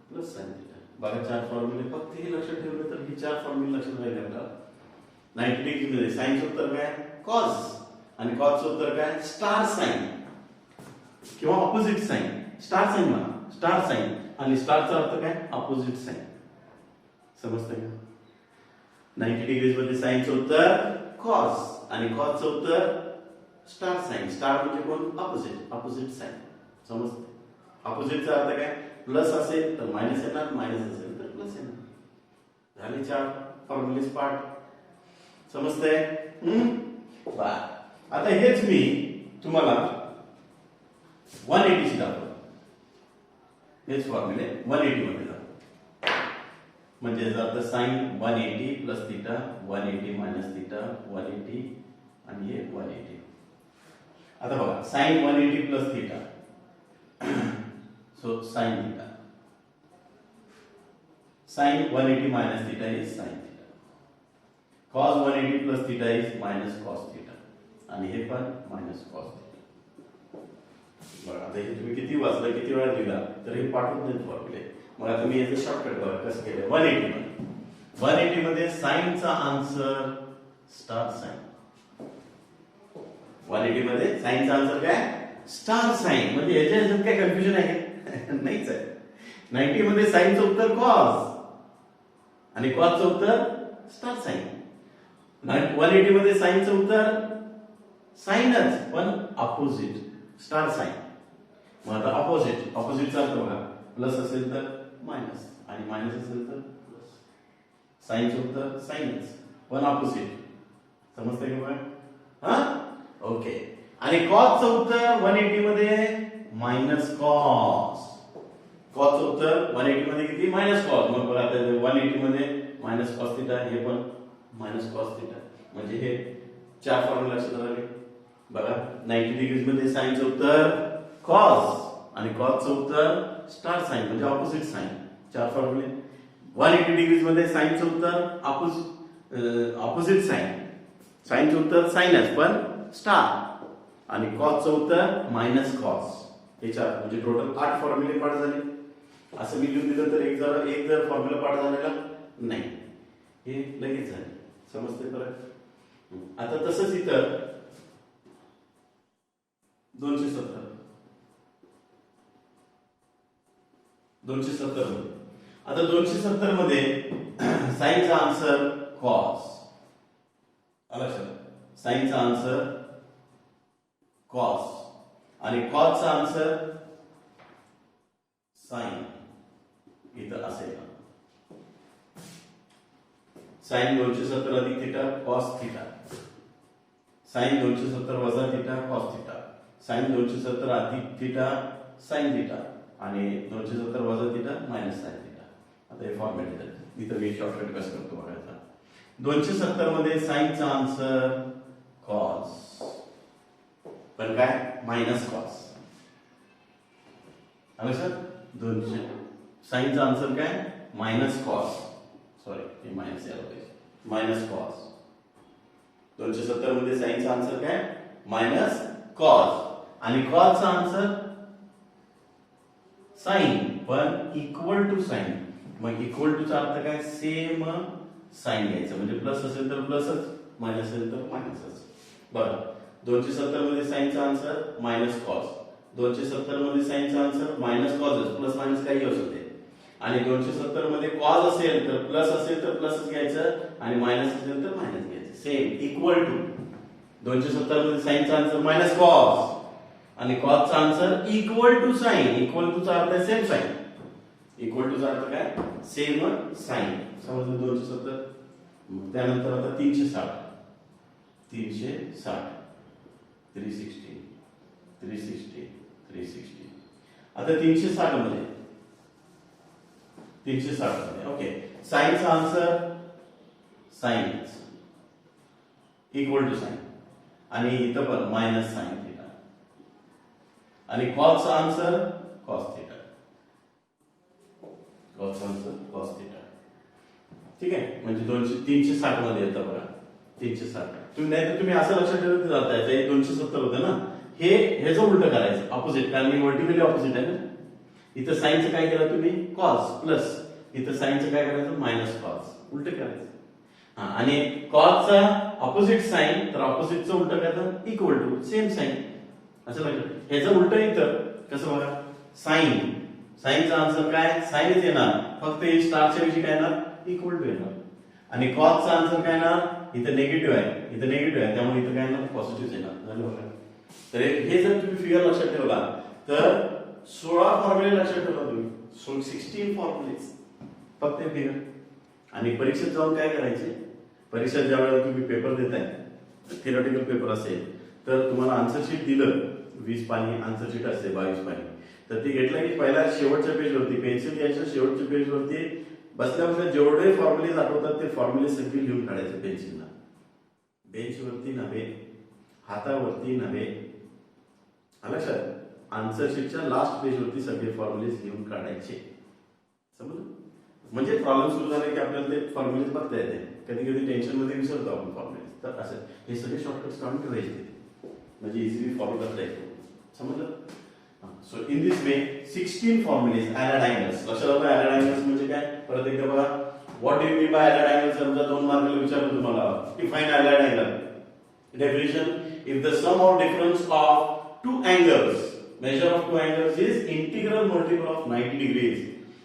प्लस साइन थिटा बघा चार फॉर्म्युले फक्त हे लक्षात ठेवलं तर हे चार फॉर्म्युले लक्षात राहिले आपल्याला 90 डिग्री मध्ये साइनचं उत्तर काय कॉस आणि कॉसचं उत्तर काय स्टार साइन किंवा ऑपोजिट साइन स्टार साइन म्हणा स्टार साइन आणि स्टारचा अर्थ काय ऑपोजिट साइन समजतंय का 90 डिग्रीज मध्ये साइनचं उत्तर कॉस आणि कॉसचं उत्तर स्टार साइन स्टार म्हणजे कोण ऑपोजिट साइन समजतंय ऑपोजिटचा अर्थ काय प्लस असेल तर मायनस येणार मायनस असेल तर प्लस येणार झाले चार फॉर्म्युलेस पार्ट समजतंय बा आता हेच मी तुम्हाला 180 ची दाखवतो हेच फॉर्म्युले 180 मध्ये दाखवतो म्हणजे जर sine 180 plus theta 180 minus theta 180 आणि हे 180 आता बघा sine 180 plus theta so sin theta sin 180 minus theta is sin theta cos 180 plus theta is minus cos theta आणि हे पण minus cos theta बघा आता हे तुम्ही किती वाचलं किती वेळा लिहिला तर हे पाठवत नाही फॉर्म्युले मग आता मी याचं शॉर्टकट बघा कसं केलं 180 मध्ये sin चा आन्सर स्टार साइन 180 मध्ये sin चा आन्सर काय स्टार साइन म्हणजे याच्यात काय कन्फ्युजन आहे नाहीच आहे 90 मध्ये साइनचं उत्तर कॉस आणि कॉसचं उत्तर स्टार साइन 180 मध्ये साइनचं उत्तर साइनच पण ऑपोजिट स्टार साइन मग आता ऑपोजिटचा अर्थ बघा प्लस असेल तर मायनस आणि मायनस असेल तर प्लस साइनचं उत्तर साइनच पण ऑपोजिट समजतंय का बघा हा ओके आणि कॉसचं उत्तर 180 मध्ये मायनस कॉस कॉसचं उत्तर 180 मध्ये किती मायनस कॉस मग बघा आता 180 मध्ये मायनस कॉस थिटा हे पण मायनस कॉस थिटा म्हणजे हे चार फॉर्म्युला लक्षात आले बघा 90 डिग्रीज मध्ये साइनचं उत्तर कॉस आणि कॉसचं उत्तर स्टार साइन म्हणजे ऑपोजिट साइन चार फॉर्म्युले 180 डिग्रीज मध्ये साइनचं उत्तर ऑपोजिट साइन साइनचं उत्तर साइनच पण स्टार आणि कॉसचं उत्तर मायनस कॉस हे चार म्हणजे टोटल 8 फॉर्म्युले पाठ झाले असं मी लिहून दिलं तर एक जर फॉर्म्युला पाठ झालेला नाही हे लगेच झाले समजते परत आता तसंच इतर 270 मध्ये आता 270 मध्ये साइनचा आन्सर कॉस आलं साइनचा आन्सर कॉस आणि कॉसचा आन्सर साइन इथं असेल साइन 270 अधिक थीटा कॉस थीटा साइन 270 वजा थीटा कॉस थीटा साइन 270 अधिक थीटा साइन थीटा आणि 270 वजा थीटा मायनस साइन थीटा आता हे फॉर्मॅट येतात इथं मी शॉर्टकट कसं करतो बघायचा 270 मध्ये साइनचा आन्सर कॉस पण काय मायनस कॉस आलं सर 200 साइनचा आन्सर काय मायनस कॉस सॉरी हे मायनस यायला पाहिजे मायनस कॉस 270 मध्ये साइनचा आन्सर काय मायनस कॉस आणि कॉसचा आन्सर साइन पण इक्वल टू साइन मग इक्वल टू चा अर्थ काय सेम साइन घ्यायचं म्हणजे प्लस असेल तर प्लसच मायनस असेल तर मायनसच बरं 270 मध्ये साइनचा आन्सर मायनस कॉस 270 मध्ये साइनचा answer minus cos plus minus काही असू दे आणि 270 मध्ये कॉस असेल तर प्लसच घ्यायचं आणि मायनस असेल तर मायनस घ्यायचं सेम इक्वल टू 270 मध्ये साइनचा आन्सर मायनस कॉस आणि कॉसचा answer equal to sine equal to चा अर्थ आहे सेम साइन इक्वल टू चा अर्थ काय सेम साइन समजलं 270 त्यानंतर आता 360 360 360 360 360. आता 360 मध्ये 360 मध्ये ओके, साईनचा answer sine equal to sine, आणि इथं पण मायनस साइन थिटा, आणि कॉसचा आन्सर कॉस थिटा, कॉसचा आन्सर कॉस थिटा. ठीक आहे, म्हणजे 360 मध्ये येतं बघा, 360. तुम्ही नाही तर तुम्ही असं लक्षात ठेवत जाताय, ते 270 होतं ना, हे ह्याचं उलट करायचं, ऑपोजिट, कारण मी व्हर्टिकली ऑपोजिट आहे ना. इथं साइनचं काय केलं तुम्ही, कॉस प्लस, इथं साइनचं काय करायचं, मायनस कॉस, उलट करायचं. हा, आणि कॉसचा ऑपोजिट साइन, तर ऑपोजिटचं उलट करायचं इक्वल टू सेम साइन, असं लक्षात. ह्याचं उलट इथं कसं बघा, साइन, साइनचा आन्सर काय, साइनच येणार, फक्त हे स्टारच्या ऐवजी काय येणार, इक्वल टू येणार. आणि कॉसचा आन्सर काय येणार, इथं निगेटिव्ह आहे, इथं निगेटिव्ह आहे, त्यामुळे इथं काय येणार, पॉझिटिव्ह येणार. झालं बघा. तर हे जर तुम्ही फिगर लक्षात ठेवला तर 16 फॉर्म्युले लक्षात ठेवला तुम्ही, 16 फॉर्म्युलेज फक्त हे फिगर. आणि परीक्षेत जाऊन काय करायचे, परीक्षेत ज्या वेळेला तुम्ही पेपर देताय, थिअरॉटिकल पेपर असेल तर तुम्हाला आन्सर शीट दिलं, 20 पानी आन्सर शीट असते, 22 पानी, तर ती घेतलं की पहिल्या शेवटच्या पेजवरती पेन्सिल घ्यायचं, शेवटच्या पेजवरती बसल्या बसल्या जेवढे फॉर्म्युलेज आठवतात ते फॉर्म्युले सगळे लिहून काढायचे पेन्सिलला, बेंचवरती नव्हे, हातावरती नव्हे. लक्षात, आन्सर शीटच्या लास्ट पेजवरती सगळे फॉर्म्युलेज लिहून काढायचे. समजलं? म्हणजे प्रॉब्लेम सुरू झाले की आपल्याला ते फॉर्म्युलेज बघता येते, कधी कधी टेन्शन मध्ये विसरतो आपण फॉर्म्युलेज, तर असं हे सगळे शॉर्टकट्स काढून ठेवायचे म्हणजे इझिली फॉलो करता येतो. समजलं? So in this way 16 formulas allied angles. लक्षात आलं ऍलाइड अँगल्स म्हणजे काय, परत एकदा बघा, what do you mean by allied angle. समजा 2 मार्काला विचारलं तुम्हाला, define allied angle. Definition, if the sum of difference of two angles, measure of two angles is integral multiple of 90 degrees,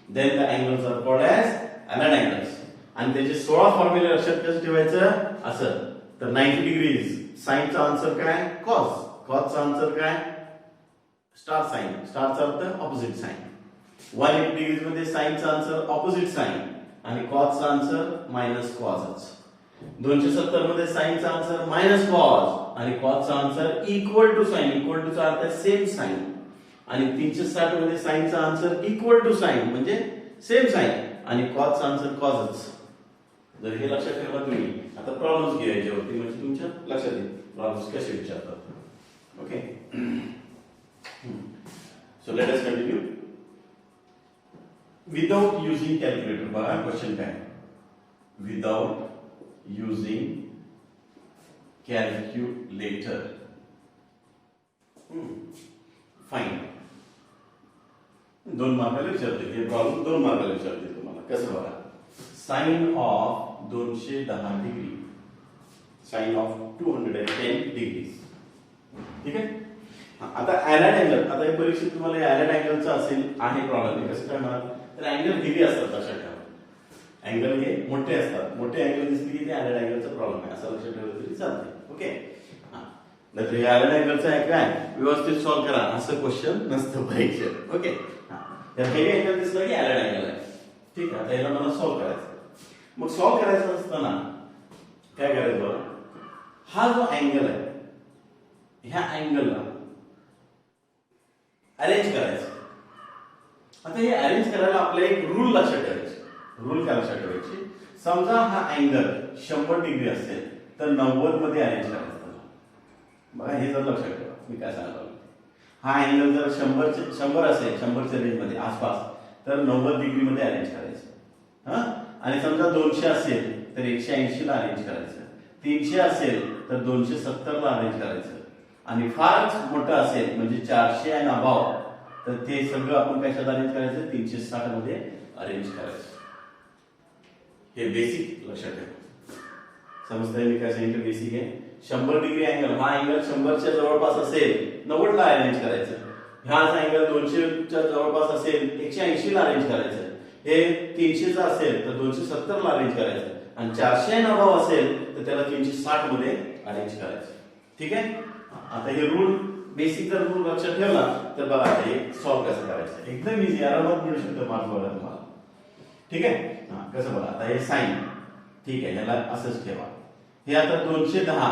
then the angles are called as allied angles. आणि त्याचे 16 फॉर्म्युले लक्षात कसं ठेवायचं, असं. तर 90 डिग्रीज, साइनचा आन्सर काय, कॉस, कॉसचा आन्सर काय, स्टार साइन, स्टारचा अर्थ ऑपोजिट साइन. 180 डिग्रीज मध्ये साइनचा आन्सर ऑपोजिट साइन, आणि कॉसचा आन्सर मायनस कॉसच. 270 मध्ये साइनचा आन्सर मायनस कॉस, आणि कॉसचा answer equal to sine, equal to चा अर्थ सेम साइन. आणि 360 मध्ये साइनचा आन्सर इक्वल टू साइन म्हणजे सेम साइन, आणि कॉसचा आन्सर कॉसच. जर हे लक्षात ठेवला तुम्ही, आता प्रॉब्लेम्स घ्यायचे होते म्हणजे तुमच्या लक्षात येईल प्रॉब्लेम्स कसे विचारतात. Okay, so let us continue. Without using calculator, बघा क्वेश्चन काय, विदाउट युजिंग calculator, फाइन. 2 मार्काला विचारते हे प्रॉब्लेम, 2 मार्काला विचारते तुम्हाला. कसं बघा, sine of 210 degree, sine of 210 degree. ठीक आहे. आता ऍलाइड अँगल, आता हे परीक्षेत तुम्हाला ऍलाइड अँगलचा असेल आहे प्रॉब्लेम, कसं काय म्हणाल, तर अँगल हेवी असतात लक्षात ठेवा. अँगल हे मोठे असतात, मोठे अँगल दिसले की ते ऍलाइड अँगलचा प्रॉब्लेम आहे असं लक्षात ठेवलं तरी चालते. ओके, नाहीतर हे ऍलाइड अँगलचं आहे काय, व्यवस्थित सॉल्व्ह करा असं क्वेश्चन नसतं परीक्षेत. ओके, तर हेवी अँगल दिसला की ऍलाइड अँगल आहे. ठीक आहे, आता याला मला सॉल्व्ह करायचं. मग सॉल्व्ह करायचं असताना काय करायचं बरं, हा जो अँगल आहे ह्या अँगलला अरेंज करायचं. आता हे अरेंज करायला आपल्याला एक रूल लक्षात ठेवायचे. रूल काय लक्षात ठेवायची, समजा हा अँगल 100 डिग्री असेल तर 90 मध्ये अरेंज करायचं. बघा हे जर लक्षात ठेवा मी काय सांगतो, हा अँगल जर 100 असेल, 100च्या रेंज मध्ये आसपास, तर 90 डिग्री मध्ये अरेंज करायचं. हा, आणि समजा 200 असेल तर 180 ला अरेंज करायचं, 300 असेल तर 270 ला अरेंज करायचं, आणि फारच मोठं असेल म्हणजे 400 आणि अबाव तर ते सगळं आपण कशात अरेंज करायचं, 360 मध्ये अरेंज करायचं. हे बेसिक लक्षात ठेवा. समजतंय मी काय सांगितलं, बेसिक आहे. 100 डिग्री अँगल, हा अँगल 100च्या जवळपास असेल 90 ला अरेंज करायचं. हाच अँगल 200च्या जवळपास असेल 180 ला अरेंज करायचं. हे 300 चा असेल तर 270 ला अरेंज करायचं, आणि 400 अबाव असेल तर त्याला 360 मध्ये अरेंज करायचं. ठीक आहे. आता हे रूल, बेसिक जर रूल लक्षात ठेवला तर बघा हे सॉल्व्ह कसं करायचं, एकदम इझी, आरामात मिळू शकतं मार्क बघा तुम्हाला. ठीक आहे. कसं बघा, आता हे साइन, ठीक आहे, याला असंच ठेवा. हे आता 210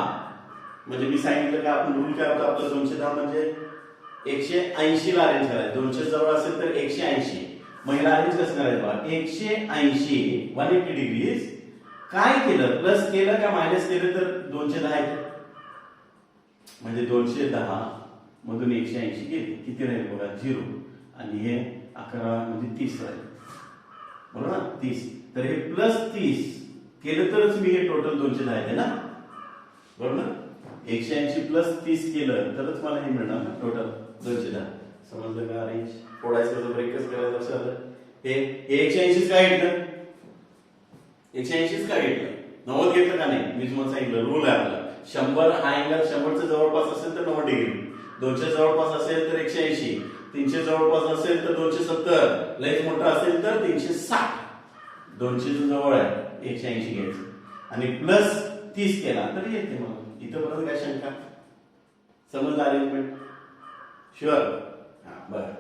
म्हणजे मी सांगितलं का आपण रूल काय होता आपला, 210 म्हणजे 180 ला अरेंज करायचं. 200 जवळ असेल तर 180. मग ह्याला अरेंज कसं करायचं बघा. 180 180 डिग्रीज काय केलं, प्लस केलं का मायनस केलं तर 210 येते. म्हणजे 210 मधून 180 गेले, किती राहील बघा 0. आणि हे 11 म्हणजे 30 राहील, बरोबर ना. 30 तर हे प्लस 30 केलं तरच मी हे टोटल 210 येते ना, बरोबर ना. 180 प्लस 30 केलं तरच मला हे मिळणार ना टोटल 210. समजलं का. अरेंज फोडायचं कसं, ब्रेकच करायचं असं आलं. हे 180 काय घेतलं, 180 काय घेतलं, 90 घेतलं का नाही. मी तुम्हाला सांगितलं रूल आहे आपला. 100 हा अँगल 100च्या जवळपास असेल तर 90 डिग्री, 200 जवळपास असेल तर 180, 300 जवळपास असेल तर 270, लयच मोठा असेल तर 360. 200 जवळ आहे 180 घ्यायचं आणि प्लस 30 केला तर येते. मग इथं परत काय शंका, समजलं अरेंजमेंट. शुअर. बरं.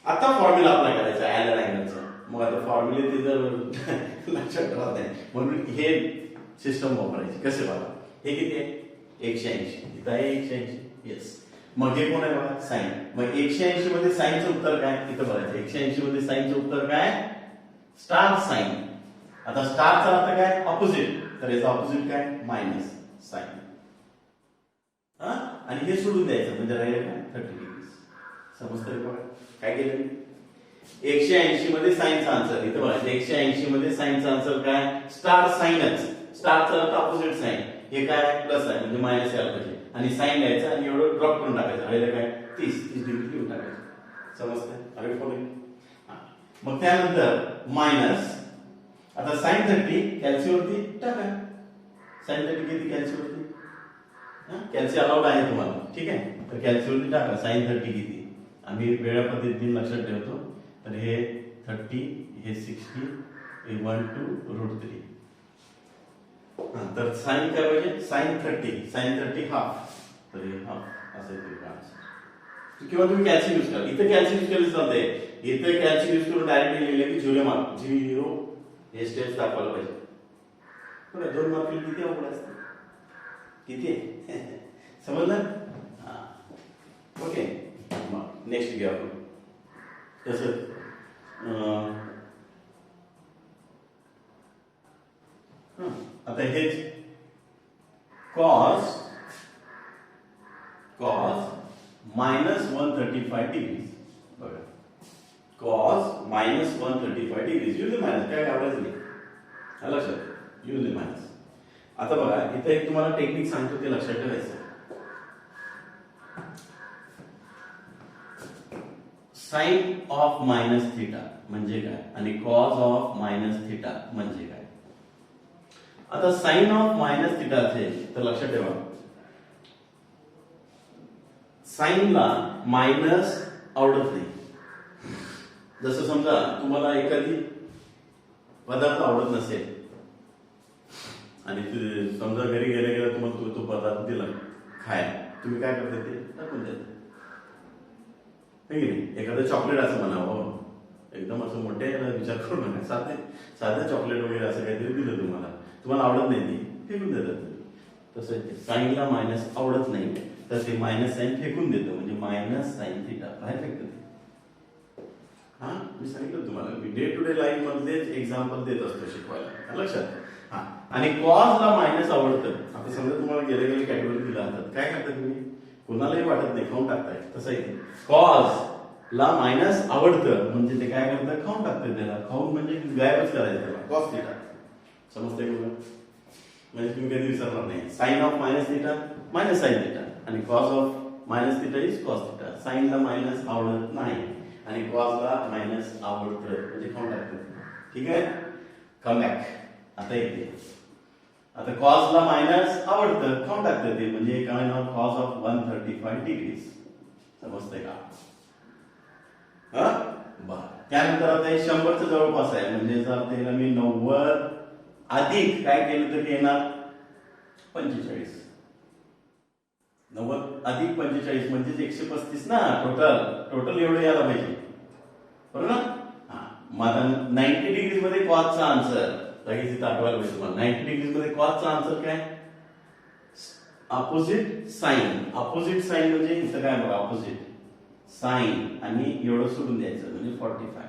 आता फॉर्म्युला अप्लाय करायचा अँगल अँगलचा. मग आता फॉर्म्युले ते जर लक्षात राहत नाही म्हणून हे सिस्टम वापरायची. कसे बघा, हे किती आहे 180, इथं आहे 180. येस. मग हे कोण आहे बघा साइन. मग 180 मध्ये साइनचं उत्तर काय इथं बघायचं. 180 मध्ये साइनचं उत्तर काय, स्टार साइन. आता स्टारचा अर्थ काय, ऑपोजिट. तर याचा ऑपोजिट काय, मायनस साइन. आणि हे सोडून द्यायचं म्हणजे राहिलं काय 30 डिग्री. समजतंय बघा काय केलं. 180 मध्ये साइनचा आन्सर इथं बघा. 180 मध्ये साइनचा आन्सर काय, स्टार साइनच. स्टारचा अर्थ ऑपोजिट साइन. हे काय प्लस आहे म्हणजे मायनस यायला पाहिजे. आणि साइन घ्यायचं आणि एवढं ड्रॉप करून टाकायचं. राहिलं काय 30 डिग्री लिहून टाकायचं. समजतंय. अरे फोन. मग त्यानंतर मायनस. आता साइन 30 कॅल्सीवरती टाका. साइन 30 किती कॅल्सीवरती, कॅल्सी अलाउड आहे तुम्हाला, ठीक आहे. तर कॅल्सीवरती टाका साइन 30 किती. आम्ही वेळा पद्धतीने लक्षात ठेवतो. तर हे 30, हे 60, हे 1 2 √3. तर साइन काय पाहिजे, साइन 30 हाफ. तर हे हाफ असं येते. किंवा तुम्ही कॅल्सी यूज करा. इथं कॅल्सी यूज केलं चालतंय. इथं कॅल्सी यूज करून डायरेक्ट लिहिलं की 0 मार्क. 0 हे स्टेप्स दाखवायला पाहिजे. बघा 2 मार्क किती अवघड असतं, किती समजलं. ओके. नेक्स्ट घ्या आपण. तसं आता हेच कॉस मायनस 135 डिग्री. बघा cos minus 135 degree. Use minus काय घाबरायचं नाही, लक्षात युज मायनस. आता बघा इथे एक तुम्हाला टेक्निक सांगतो ते लक्षात ठेवायचं. साइन ऑफ मायनस थिटा म्हणजे काय आणि कॉस ऑफ मायनस थिटा म्हणजे काय. आता साइन ऑफ मायनस थिटा असेल तर लक्षात ठेवा साइनला मायनस आवडत नाही. जसं समजा तुम्हाला एखादी पदार्थ आवडत नसेल आणि समजा घरी गेल्या तुम्हाला तो पदार्थ दिला खायला, तुम्ही काय करता ते टाकून देता. एखादं चॉकलेट असं म्हणावं, एकदम असं मोठे विचार करू नका. साधं चॉकलेट वगैरे असं काहीतरी दिलं तुम्हाला आवडत नाही ते फेकून देतात. तसं साईनला मायनस आवडत नाही तर ते मायनस साईन फेकून देतं म्हणजे मायनस साईन थिटा बाहेर फेकतं. मी सांगितलं तुम्हाला मी डे टू डे लाईफ मधलेच एक्झाम्पल देत असतो शिकवायला, लक्षात. आणि कॉजला मायनस आवडतं. आता समजा तुम्हाला गेले कॅटेगरी दिला हातात, काय करता तुम्ही, कोणालाही वाटत नाही खाऊन टाकताय. तसं आहे कॉज ला मायनस आवडतं म्हणजे ते काय करतं खाऊन टाकतं. त्याला खाऊन म्हणजे गायबच करायचं त्याला कॉस थिटा. समजतंय का? म्हणजे तुम्ही कधी विसरणार नाही. Sine of minus theta minus sine theta आणि cos of minus theta is cos theta. साइनला मायनस आवडत नाही आणि कॉसला मायनस आवडतं म्हणजे खाऊन टाकतं. ठीक आहे. Come back. आता येते. आता कॉसला मायनस आवडतं खाऊन टाकतं ते म्हणजे काय ना कॉस ऑफ 135 डिग्रीज. समजतंय का? त्यानंतर आता हे 100च्या जवळपास आहे म्हणजे जर त्याला मी 90 अधिक काय केलं तर येणार 45. 90 अधिक 45 म्हणजे 135 ना. टोटल एवढं यायला पाहिजे, बरोबर ना. मग आता 90 डिग्रीज मध्ये कॉसचा आन्सर लगेच इथं आठवायला पाहिजे तुम्हाला. 90 डिग्रीज मध्ये कॉसचा आन्सर काय अपोजिट साइन म्हणजे इथं काय बघा अपोजिट साइन आणि एवढं सोडून द्यायचं म्हणजे 45.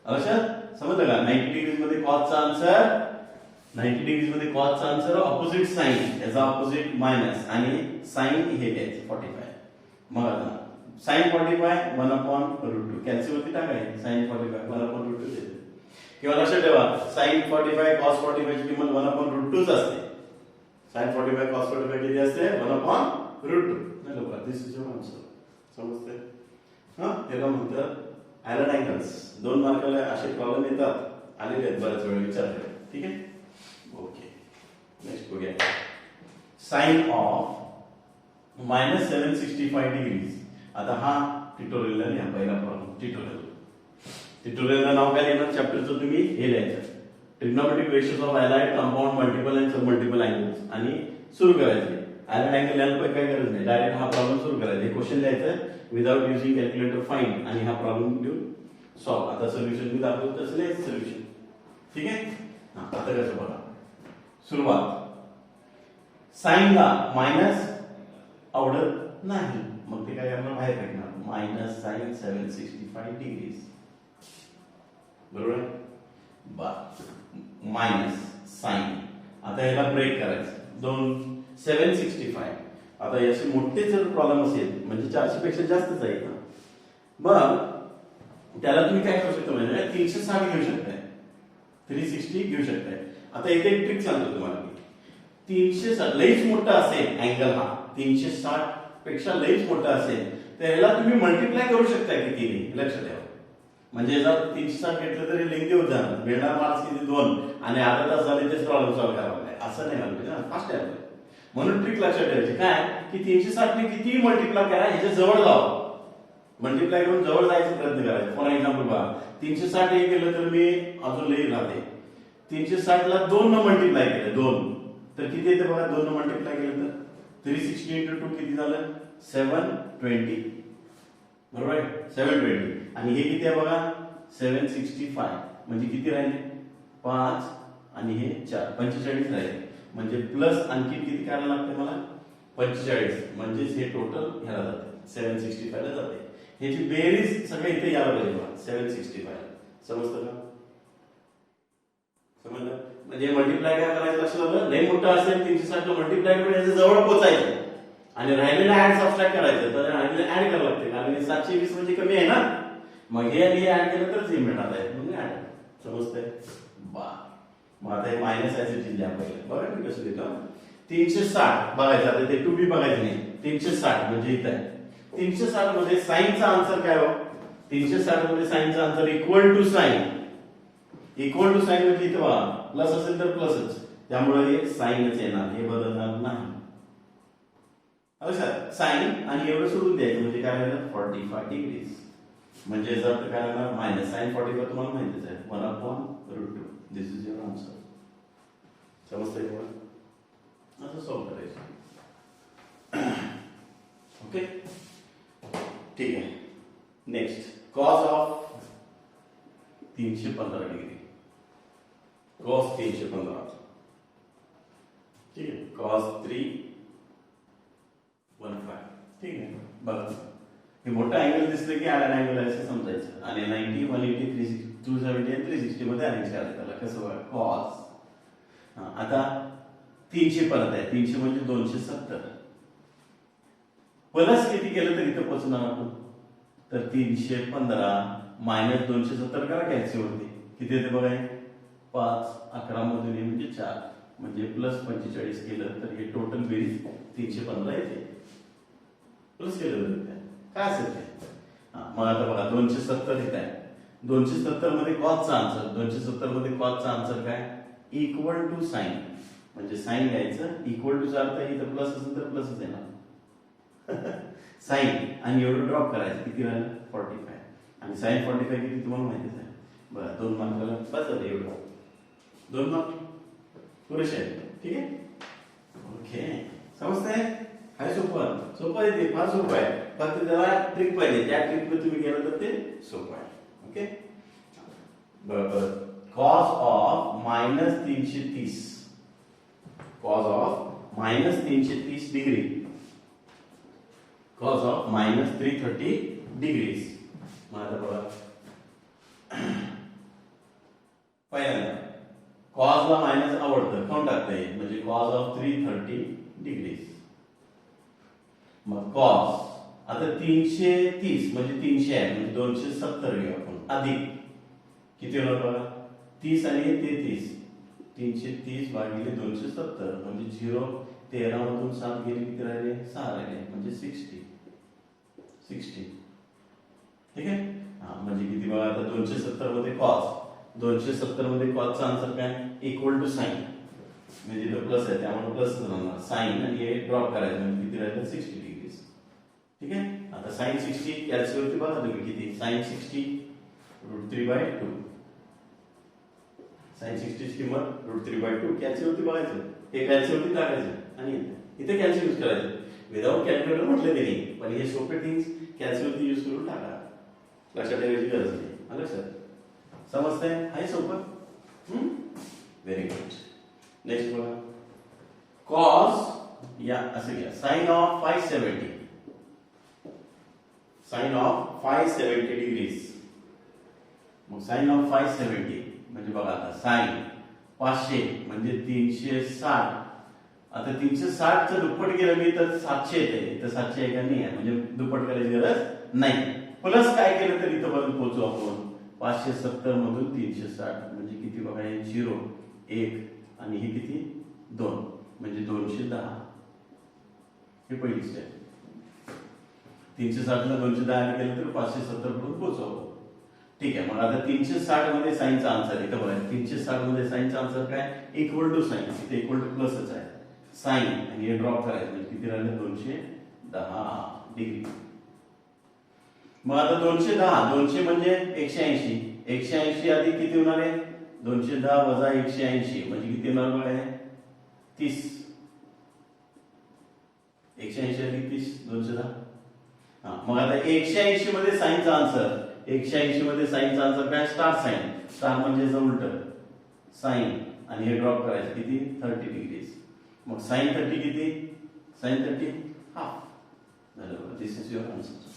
लक्षात समजलं का? 90 डिग्रीज मध्ये कॉसचा आन्सर 90 डिग्रीज मध्ये कॉसचा आन्सर अपोजिट साइन याचा अपोजिट मायनस आणि साइन हे द्यायचं 45. मग आता साइन 45 1/√2 कॅल्सी वरती टाकायचं साइन 45 1/√2 द्यायचं. किंवा लक्षात ठेवा साइन 45 कॉस 45 ची किंमत 1/√2 असते. साइन 45 कॉस 45 किती असते 1/√2. नाही लोक दिस इज युअर आन्सर. समजते? त्याला म्हणतात ॲलन अँगल्स. 2 मार्काला असे प्रॉब्लेम येतात आलेले आहेत बऱ्याच वेळा विचारले. ठीक आहे ओके नेक्स्ट बघूया. Sine of -765 degrees. आता हा ट्युटोरियलला लिहा पहिला प्रॉब्लेम. ट्युटोरियलला नाव काय देणार चॅप्टरचं तुम्ही हे लिहायचं trigonometric ratios of allied compound multiple and sub multiple angles आणि सुरू करायचे. अलाइड अँगल लिहायला काय गरज नाही डायरेक्ट हा प्रॉब्लेम सुरू करायचा. हे क्वेश्चन लिहायचं विदाउट युजिंग कॅल्क्युलेटर फाइंड आणि हा प्रॉब्लेम घेऊन सॉल्व. आता सोल्युशन मी दाखवतो तसं लिहायचं सोल्युशन. ठीक आहे आता कसं बघा सुरुवात. साइनला मायनस आवडत नाही मग ते काय करणार बाहेर काढणार मायनस साइन 765 डिग्रीज. बरोबर आहे मायनस साइन. आता याला ब्रेक करायचं 765. आता याचे मोठे जर प्रॉब्लेम असेल म्हणजे 400 पेक्षा जास्तच आहे ना मग त्याला तुम्ही काय करू शकता म्हणजे 360 घेऊ शकताय 360 घेऊ शकताय. आता इथे एक ट्रिक सांगतो तुम्हाला. 360 लईच मोठा असेल अँगल हा 360 पेक्षा लईच मोठा असेल तर याला तुम्ही मल्टिप्लाय करू शकता कितीने लक्षात ठेवा. म्हणजे जर 360 घेतलं तरी लेंदी होत जाणार मिळणार मार्क्स किती 2 आणि अर्धा तास झाले तेच प्रॉब्लेम सॉल्व्ह करावा लागेल असं नाही व्हायला पाहिजे फास्ट आहे. म्हणून ट्रिक लक्षात ठेवायची काय की 360 ने किती मल्टिप्लाय करा ह्याच्या जवळ जावं. मल्टिप्लाय करून जवळ जायचा प्रयत्न करायचा. फॉर एक्झाम्पल बघा 360 हे केलं तर मी अजून लई राहते 360 ला 2 न मल्टिप्लाय केलं 2 तर किती येते बघा 2 न मल्टिप्लाय केलं तर 360 into 2 किती झालं 720. बरोबर आहे 720 आणि हे किती आहे बघा 765 म्हणजे किती राहिले 5 आणि हे 4 45 राहिले. म्हणजे प्लस आणखी किती करायला लागते मला 45 म्हणजेच हे टोटल ह्याला जाते 765 ला जाते. ह्याची बेरीज सगळं इथे यायला पाहिजे बघा 765. समजतं का? समजलं म्हणजे मल्टिप्लाय काय करायचं लक्षात आलं लई मोठा असेल 360 ला मल्टिप्लाय करून याच्या जवळ पोहोचायचं आणि राहिलेला ऍड सबट्रॅक्ट करायचं. तर राहिलेलं ऍड करावं लागते कारण 720 म्हणजे कमी आहे ना मग हे आणि हे ऍड केलं तरच हे मिळणार आहे म्हणजे ऍड. समजतंय बा. मग आता हे मायनस ऍसिड लिहा पहिले बघा मी कसं लिहिलं 360 बघायचं. आता ते 2b बघायचं नाही 360 म्हणजे इथं आहे 360 मध्ये साइनचा आन्सर काय हो 360 मध्ये साइनचा आन्सर इक्वल टू साइन म्हणजे इथं बघा प्लस असेल तर प्लसच त्यामुळे हे साइनच येणार हे बदलणार नाही. अच्छा साइन आणि एवढं सोडून द्यायचं म्हणजे काय होईल 45 डिग्रीज. म्हणजे जर काय होणार मायनस साइन 45 तुम्हाला माहितीच आहे 1/√2. दिस इज युअर आन्सर. समजतंय का? असं सॉल्व करायचं. ओके ठीक आहे. Next cos of 315 degree. Cos 315 ठीक आहे कॉस 315 ठीक आहे. बघा हे मोठा अँगल दिसलं की ॲलन अँगल आहे असं समजायचं आणि 90 180 360 270 आणि 360 मध्ये अरेंज करायचं त्याला कसं बघा कॉस. आता 300 परत आहे 300 म्हणजे 270 प्लस किती केलं तर इथं पोहोचणार आपण तर 315 मायनस 270 करा कॅल्सीवरती किती येते बघा 5 11 मधून म्हणजे 4 म्हणजे प्लस 45 केलं तर हे टोटल बेरीज 315 येते. प्लस केलं तर काय असेल ते मग आता बघा 270 इथे आहे 270 मध्ये कॉसचा आन्सर 270 मध्ये कॉसचा आन्सर काय इक्वल टू साइन म्हणजे साइन घ्यायचं इक्वल टूचा अर्थ इथं प्लस असेल तर प्लसच येणार साइन आणि एवढं ड्रॉप करायचं किती राहिलं 45 आणि साइन 45 किती तुम्हाला माहितीच आहे. बरं 2 मार्काला बस झालं एवढं 2 मार्क पुरेसे आहेत. ठीक आहे ओके समजतंय. हाय सोपं आहे ते फार सोपं आहे फक्त त्याला ट्रिक पाहिजे त्या ट्रिकमध्ये तुम्ही गेलं तर ते सोपं आहे. ओके बरोबर cos of -330 cos of minus 330 degree, cos of minus 330 degrees. मग आता बघा पहिल्यांदा कॉसला मायनस आवडतं, काउंट टाकता येईल, म्हणजे कॉस ऑफ 330 डिग्रीज. मग कॉस आता 330 म्हणजे 300 आहे, म्हणजे 270 घेऊ आपण, अधिक किती होणार बघा 30 आणि 33, 330 भागिले 270 म्हणजे 0, 13 मधून 7 गेले किती राहिले 6 राहिले, म्हणजे 60. ठीक आहे. हा म्हणजे किती बघा आता 270 मध्ये कॉस, 270 मध्ये कॉसचा आन्सर काय इक्वल टू साइन, म्हणजे तो प्लस आहे त्यामुळे प्लस राहणार, साइन आणि हे ड्रॉप करायचं म्हणजे किती राहिलं 60 डिग्रीज. ठीक आहे. आता साइन 60 कॅल्क्युलेट वरती बघा तुम्ही किती, साइन 60 √3/2, साइन 60 ची किंमत √3/2 कॅल्क्युलेट वरती बघायचं, हे कॅल्क्युलेट वरती टाकायचं आणि इथे कॅल्क्युलेट यूज करायचं. विदाउट कॅल्क्युलेटर म्हटलं तरी पण हे सोपे थिंग्स कॅल्क्युलेट वरती यूज करून टाका, लक्षात ठेवायची गरज नाही. आलं सर, समजतंय? आहे सोपं. Very good. नेक्स्ट बघा कॉस या असं घ्या, sine of 570, sine of 570 degrees. मग साइन ऑफ 570 म्हणजे बघा आता साइन 500 म्हणजे 360. आता 360 चं दुप्पट केलं मी तर 700 येते, तर 700 आहे का नाही आहे, म्हणजे दुप्पट करायची गरज नाही. प्लस काय केलं तर इथं पर्यंत पोहोचू आपण, 570 मधून 360 म्हणजे किती बघा, 0 1 आणि हे किती 2 म्हणजे 210. हे पहिली स्टेप. 360 ला 210 केलं तर 570 पर्यंत पोहोचू. ठीक आहे. मग आता 360 मध्ये साइनचा आन्सर इथं बघा, 360 मध्ये साइनचा आन्सर काय इक्वल टू साइन, इथे इक्वल टू प्लसच आहे, साइन आणि हे ड्रॉप करायचं म्हणजे किती राहिलं 210 डिग्री. मग आता 200 म्हणजे 180, 180 अधिक किती होणार आहे 210 वजा 180 म्हणजे किती होणार बघा 30. 180 अधिक 30 210. हा मग आता 180 मध्ये साइनचा आन्सर, 180 मध्ये साइनचा आन्सर काय स्टार साइन, स्टार म्हणजे उलट साइन आणि हे ड्रॉप करायचं किती 30 डिग्रीज. मग साइन 30 किती, साइन 30 हाफ झालं. This is your answer,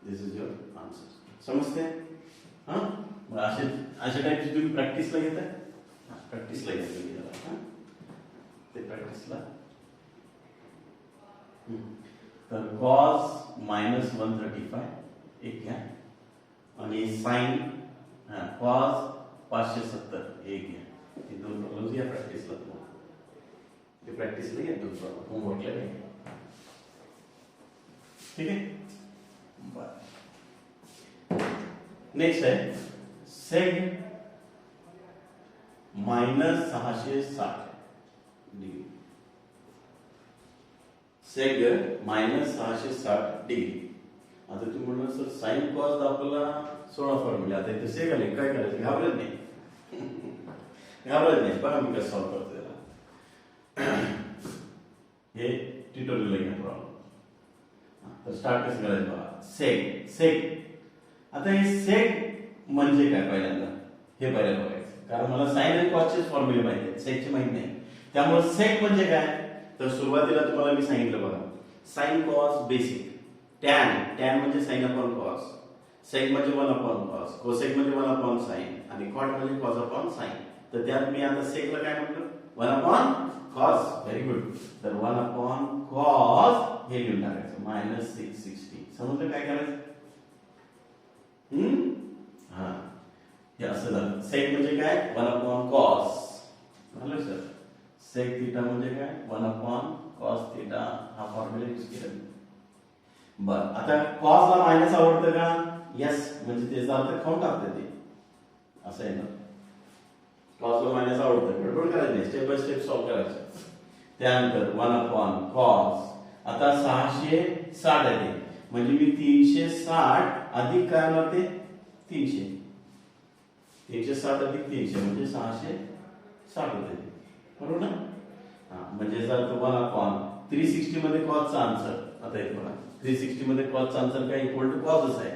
this is your answer. समजते? हा मग अशा टाइपची तुम्ही प्रॅक्टिसला घेताय, प्रॅक्टिसला घेता ते प्रॅक्टिसला. तर कॉस -135 एक घ्या आणि साइन कॉस 570 एक घ्या. हे दोन प्रॉब्लेम्स घ्या प्रॅक्टिसला, ते प्रॅक्टिसला घ्या दोन प्रॉब्लेम होमवर्कला घ्या. ठीक आहे. नेक्स्ट है सेग -660 डिग्री, सेग -660 डिग्री. आता तुम्ही म्हणणार सर साइन कॉस आपल्याला 16 फॉर्म्युला, आता इथे सेग आले काय करायचं, घाबरत नाही घाबरत नाही. बघा मी कसं सॉल्व्ह करतो त्याला, हे ट्युटोरियल घ्या प्रॉब्लेम. तर स्टार्ट कसं करायचं बघा, सेग सेग. आता हे सेग म्हणजे काय पहिल्यांदा हे पहिल्यांदा बघायचं, कारण मला साइन आणि कॉसचे फॉर्म्युले माहिती आहेत, सेगचे माहिती नाही. त्यामुळे सेग म्हणजे काय, तर सुरुवातीला तुम्हाला मी सांगितलं बघा, sine cos basic, tan tan म्हणजे साइन अपॉन कॉस, सेग म्हणजे 1 अपॉन कॉस, कोसेक म्हणजे 1 अपॉन साइन आणि कॉट म्हणजे कॉस अपॉन साइन. तर त्यात मी आता सेगला काय म्हटलं 1 अपॉन कॉस. Very good. तर 1 अपॉन कॉस हे लिहून टाकायचं -660. समजलं काय करायचं? हा हे असं झालं. सेक म्हणजे काय 1 अपॉन कॉस. झालं सर. सेक थीटा म्हणजे काय 1 अपॉन कॉस थीटा, हा फॉर्म्युला यूज केला. बरं आता कॉसला मायनस आवडतं का? यस, म्हणजे त्याचा अर्थ खाऊन टाकतं ते, असं आहे ना. कॉसला मायनस आवडतं, गडबड करायची नाही, स्टेप बाय स्टेप सॉल्व करायचं. त्यानंतर 1 अपॉन कॉस. आता 660 आहे म्हणजे मी 360 अधिक काय होणार ते 300, 360 अधिक 300 म्हणजे 660 होते, बरोबर ना. हा म्हणजे जर तो 1 अपॉन 360 मध्ये कॉसचा आन्सर, आता इथे बघा 360 मध्ये कॉसचा आन्सर काय इक्वल टू कॉसच आहे,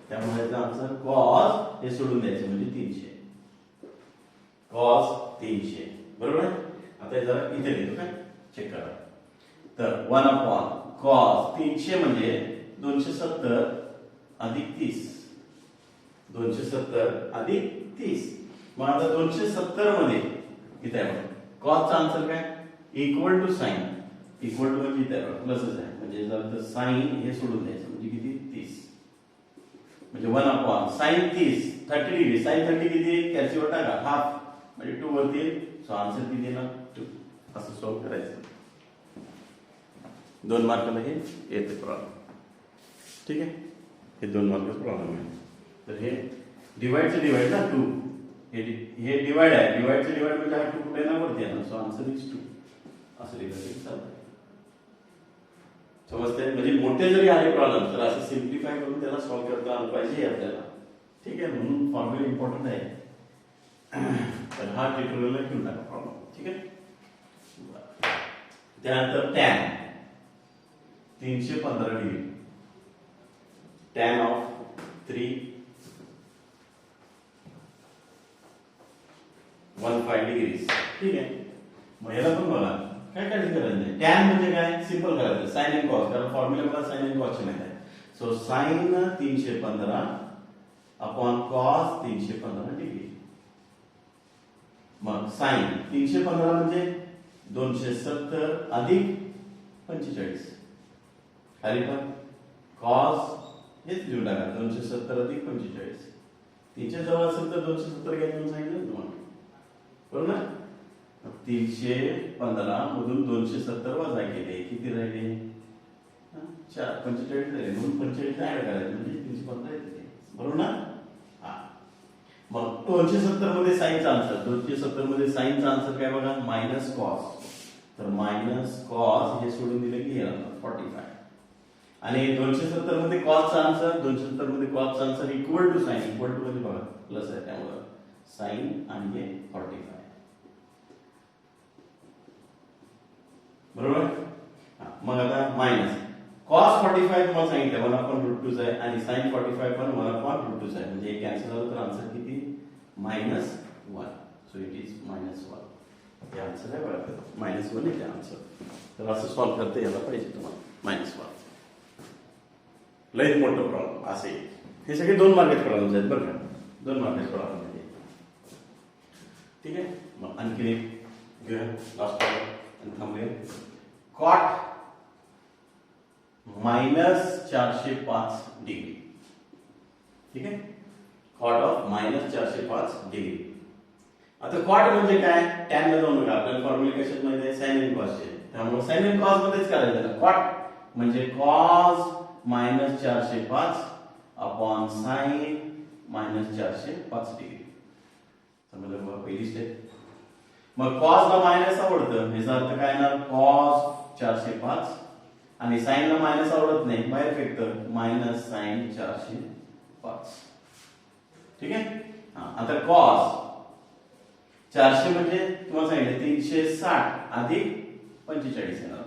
त्यामुळे याचा आन्सर कॉस हे सोडून द्यायचं म्हणजे 300, कॉस 300, बरोबर. आता हे जरा इथे लिहितो काय, चेक करा. तर 1 अपॉन कॉस 300 म्हणजे 270 अधिक 30. 270 अधिक 30. मग आता 270 मध्ये इथे आहे बघा, कॉसचा आन्सर काय, equal to sine. Equal to म्हणजे इथे प्लसच आहे, म्हणजे जर साइन हे सोडून द्यायचं म्हणजे किती 30. म्हणजे 1 अपॉन साइन 30 30 डिग्री. साइन 30 किती, कॅल्सीवर टाका हाफ म्हणजे 2 वरती येईल. सो आन्सर किती येणार 2. असं सॉल्व्ह करायचं. 2 मार्काला हे येते प्रॉब्लेम. ठीक आहे, हे 2 मार्काचा प्रॉब्लेम आहे. तर हे डिवाइडचं डिवाइड ना 2, हे डिवाइड आहे. डिवाइडचं डिवाइड म्हणजे हा 2 कुठे ना वरती येणार. So answer is 2. असं लिहिलं तरी चालतं. समजते, म्हणजे मोठे जरी आले प्रॉब्लेम तर असं सिम्प्लिफाय करून त्याला सॉल्व्ह करता आलं पाहिजे आपल्याला. ठीक आहे, म्हणून फॉर्म्युला इम्पॉर्टंट आहे. तर हा ट्युटोरियलला घेऊन टाका प्रॉब्लेम. ठीक आहे. त्यानंतर tan 315 degree. Tan of 315 degrees. ठीक आहे. मग याला पण बघा काय काळजी करायचं नाही. टॅन म्हणजे काय, सिंपल करायचं साइन अँड कॉस, कारण फॉर्म्युला मला साइन अँड कॉसचे माहिती आहे. So sine 315 upon cos 315 degree. मग साइन 315 म्हणजे 270 अधिक 45. खाली पण कॉस हेच लिहून टाका 270 अधिक 45. 300 जवळ असेल तर 270 घ्यायचं सांगितलं तुम्हाला, बरोबर ना. 315 मधून 270 वजा केले, किती राहिले 45 राहिले. म्हणून 45 ऍड करायचे म्हणजे 315 येते, बरोबर ना. मग 270 मध्ये साइनचा आन्सर, 270 मध्ये साइनचा आन्सर काय बघा, मायनस कॉस. तर मायनस कॉस हे सोडून दिले की येणार 45. आणि 270 मध्ये कॉसचा आन्सर, 270 मध्ये कॉसचा answer equal to sine. Equal to मध्ये बघा प्लस आहे, त्यामुळे साइन आणि हे 45. बरोबर. मग आता मायनस कॉस 45 तुम्हाला सांगितलं 1/√2 आहे आणि साइन 45 पण 1/√2 आहे. म्हणजे कॅन्सल झालं तर आन्सर किती, -1. So it is -1. हे आन्सर आहे बघा, -1 आहे आन्सर. तर असं सॉल्व्ह करता यायला पाहिजे तुम्हाला. -1 लय मोठं प्रॉब्लेम असे. हे सगळे 2 मार्काचे प्रॉब्लेम्स आहेत बरं का, 2 मार्काचे प्रॉब्लेम आहेत. ठीक आहे. मग आणखी एक घेऊया लास्ट प्रॉब्लेम आणि थांबूया. Cot -405 degree. ठीक आहे, कॉट ऑफ -405 डिग्री. आता कॉट म्हणजे काय, टॅन ला जाऊन बघा, आपल्याला फॉर्म्युला कशात माहिती आहे, साइन अँड कॉसचे. त्यामुळे साइन अँड कॉस मध्येच करायचं. कॉट म्हणजे कॉस -405 अपॉन साइन -405 डिग्री. समजलं बघा पहिली स्टेप. मग कॉस ला मायनस आवडतं, याचा अर्थ काय येणार, कॉस 405 आणि साइन ला मायनस आवडत नाही, बाहेर फेकतं, मायनस साइन 405. ठीक आहे. आता कॉस 400 म्हणजे तुम्हाला सांगितलं 360 अधिक 45 येणार.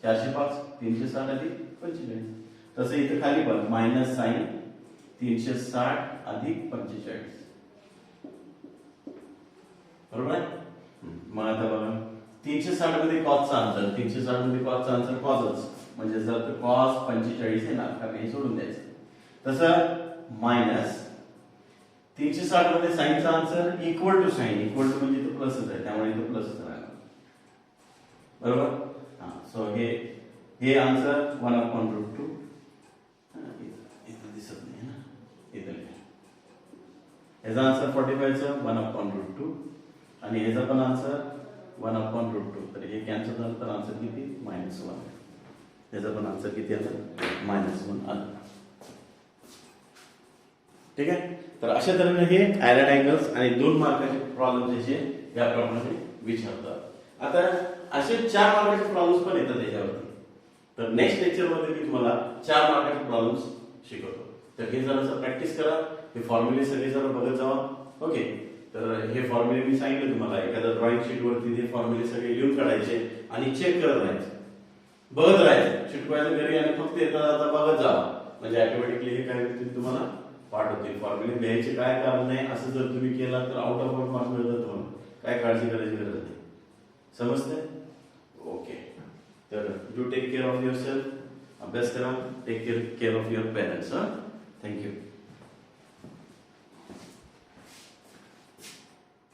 405 360 अधिक 45. तसं इथं खाली पण मायनस साइन 360 अधिक 45. बरोबर आहे. मग आता बघा 360 मध्ये कॉसचा आन्सर, 360 मध्ये कॉसचा आन्सर कॉसच, म्हणजे जर तर कॉस 45 येणार, कारण हे सोडून द्यायचं. तसं मायनस 360 मध्ये साइनचा answer equal to sine. Equal to म्हणजे इथं प्लसच आहे, त्यामुळे इथं प्लसच राहणार. बरोबर. सो हे आन्सर 1/√2. इथं दिसत नाही ना, इथं याचा आन्सर 45 चा 1/√2 आणि याचा पण आन्सर 1/√2. तर हे कॅन्सल झालं तर आन्सर किती, -1. याचा पण आन्सर किती आलं, -1 आलं. ठीक आहे. तर अशा तऱ्हेने हे ऍरेड अँगल्स आणि 2 मार्काचे प्रॉब्लेम जे या प्रमाणे विचारतात. आता असे 4 मार्काचे प्रॉब्लेम्स पण येतात त्याच्यावरती. तर नेक्स्ट लेक्चर मध्ये मी तुम्हाला 4 मार्काचे प्रॉब्लेम्स शिकवतो. तर हे जरा प्रॅक्टिस करा, हे फॉर्म्युले सगळे जरा बघत जावा. ओके. तर हे फॉर्म्युले मी सांगितले तुम्हाला, एखाद्या ड्रॉइंग शीट वरती ते फॉर्म्युले सगळे लिहून काढायचे आणि चेक करत राहायचे, बघत राहायचं, शिकवायचं घरी आणि फक्त येता जाता बघत जावा. म्हणजे ऑटोमॅटिकली हे काय होतील, तुम्हाला पाठ होतील. फॉर्म्युले लिहायचे काय कारण नाही, असं जर तुम्ही केला तर आउट ऑफ आउट मार्क्स मिळतात तुम्हाला, काय काळजी करायची गरज नाही. समजतंय? ओके. तर do take care of your yourself करा. टेक केअर ऑफ युअर पेरेंट्स. थँक्यू.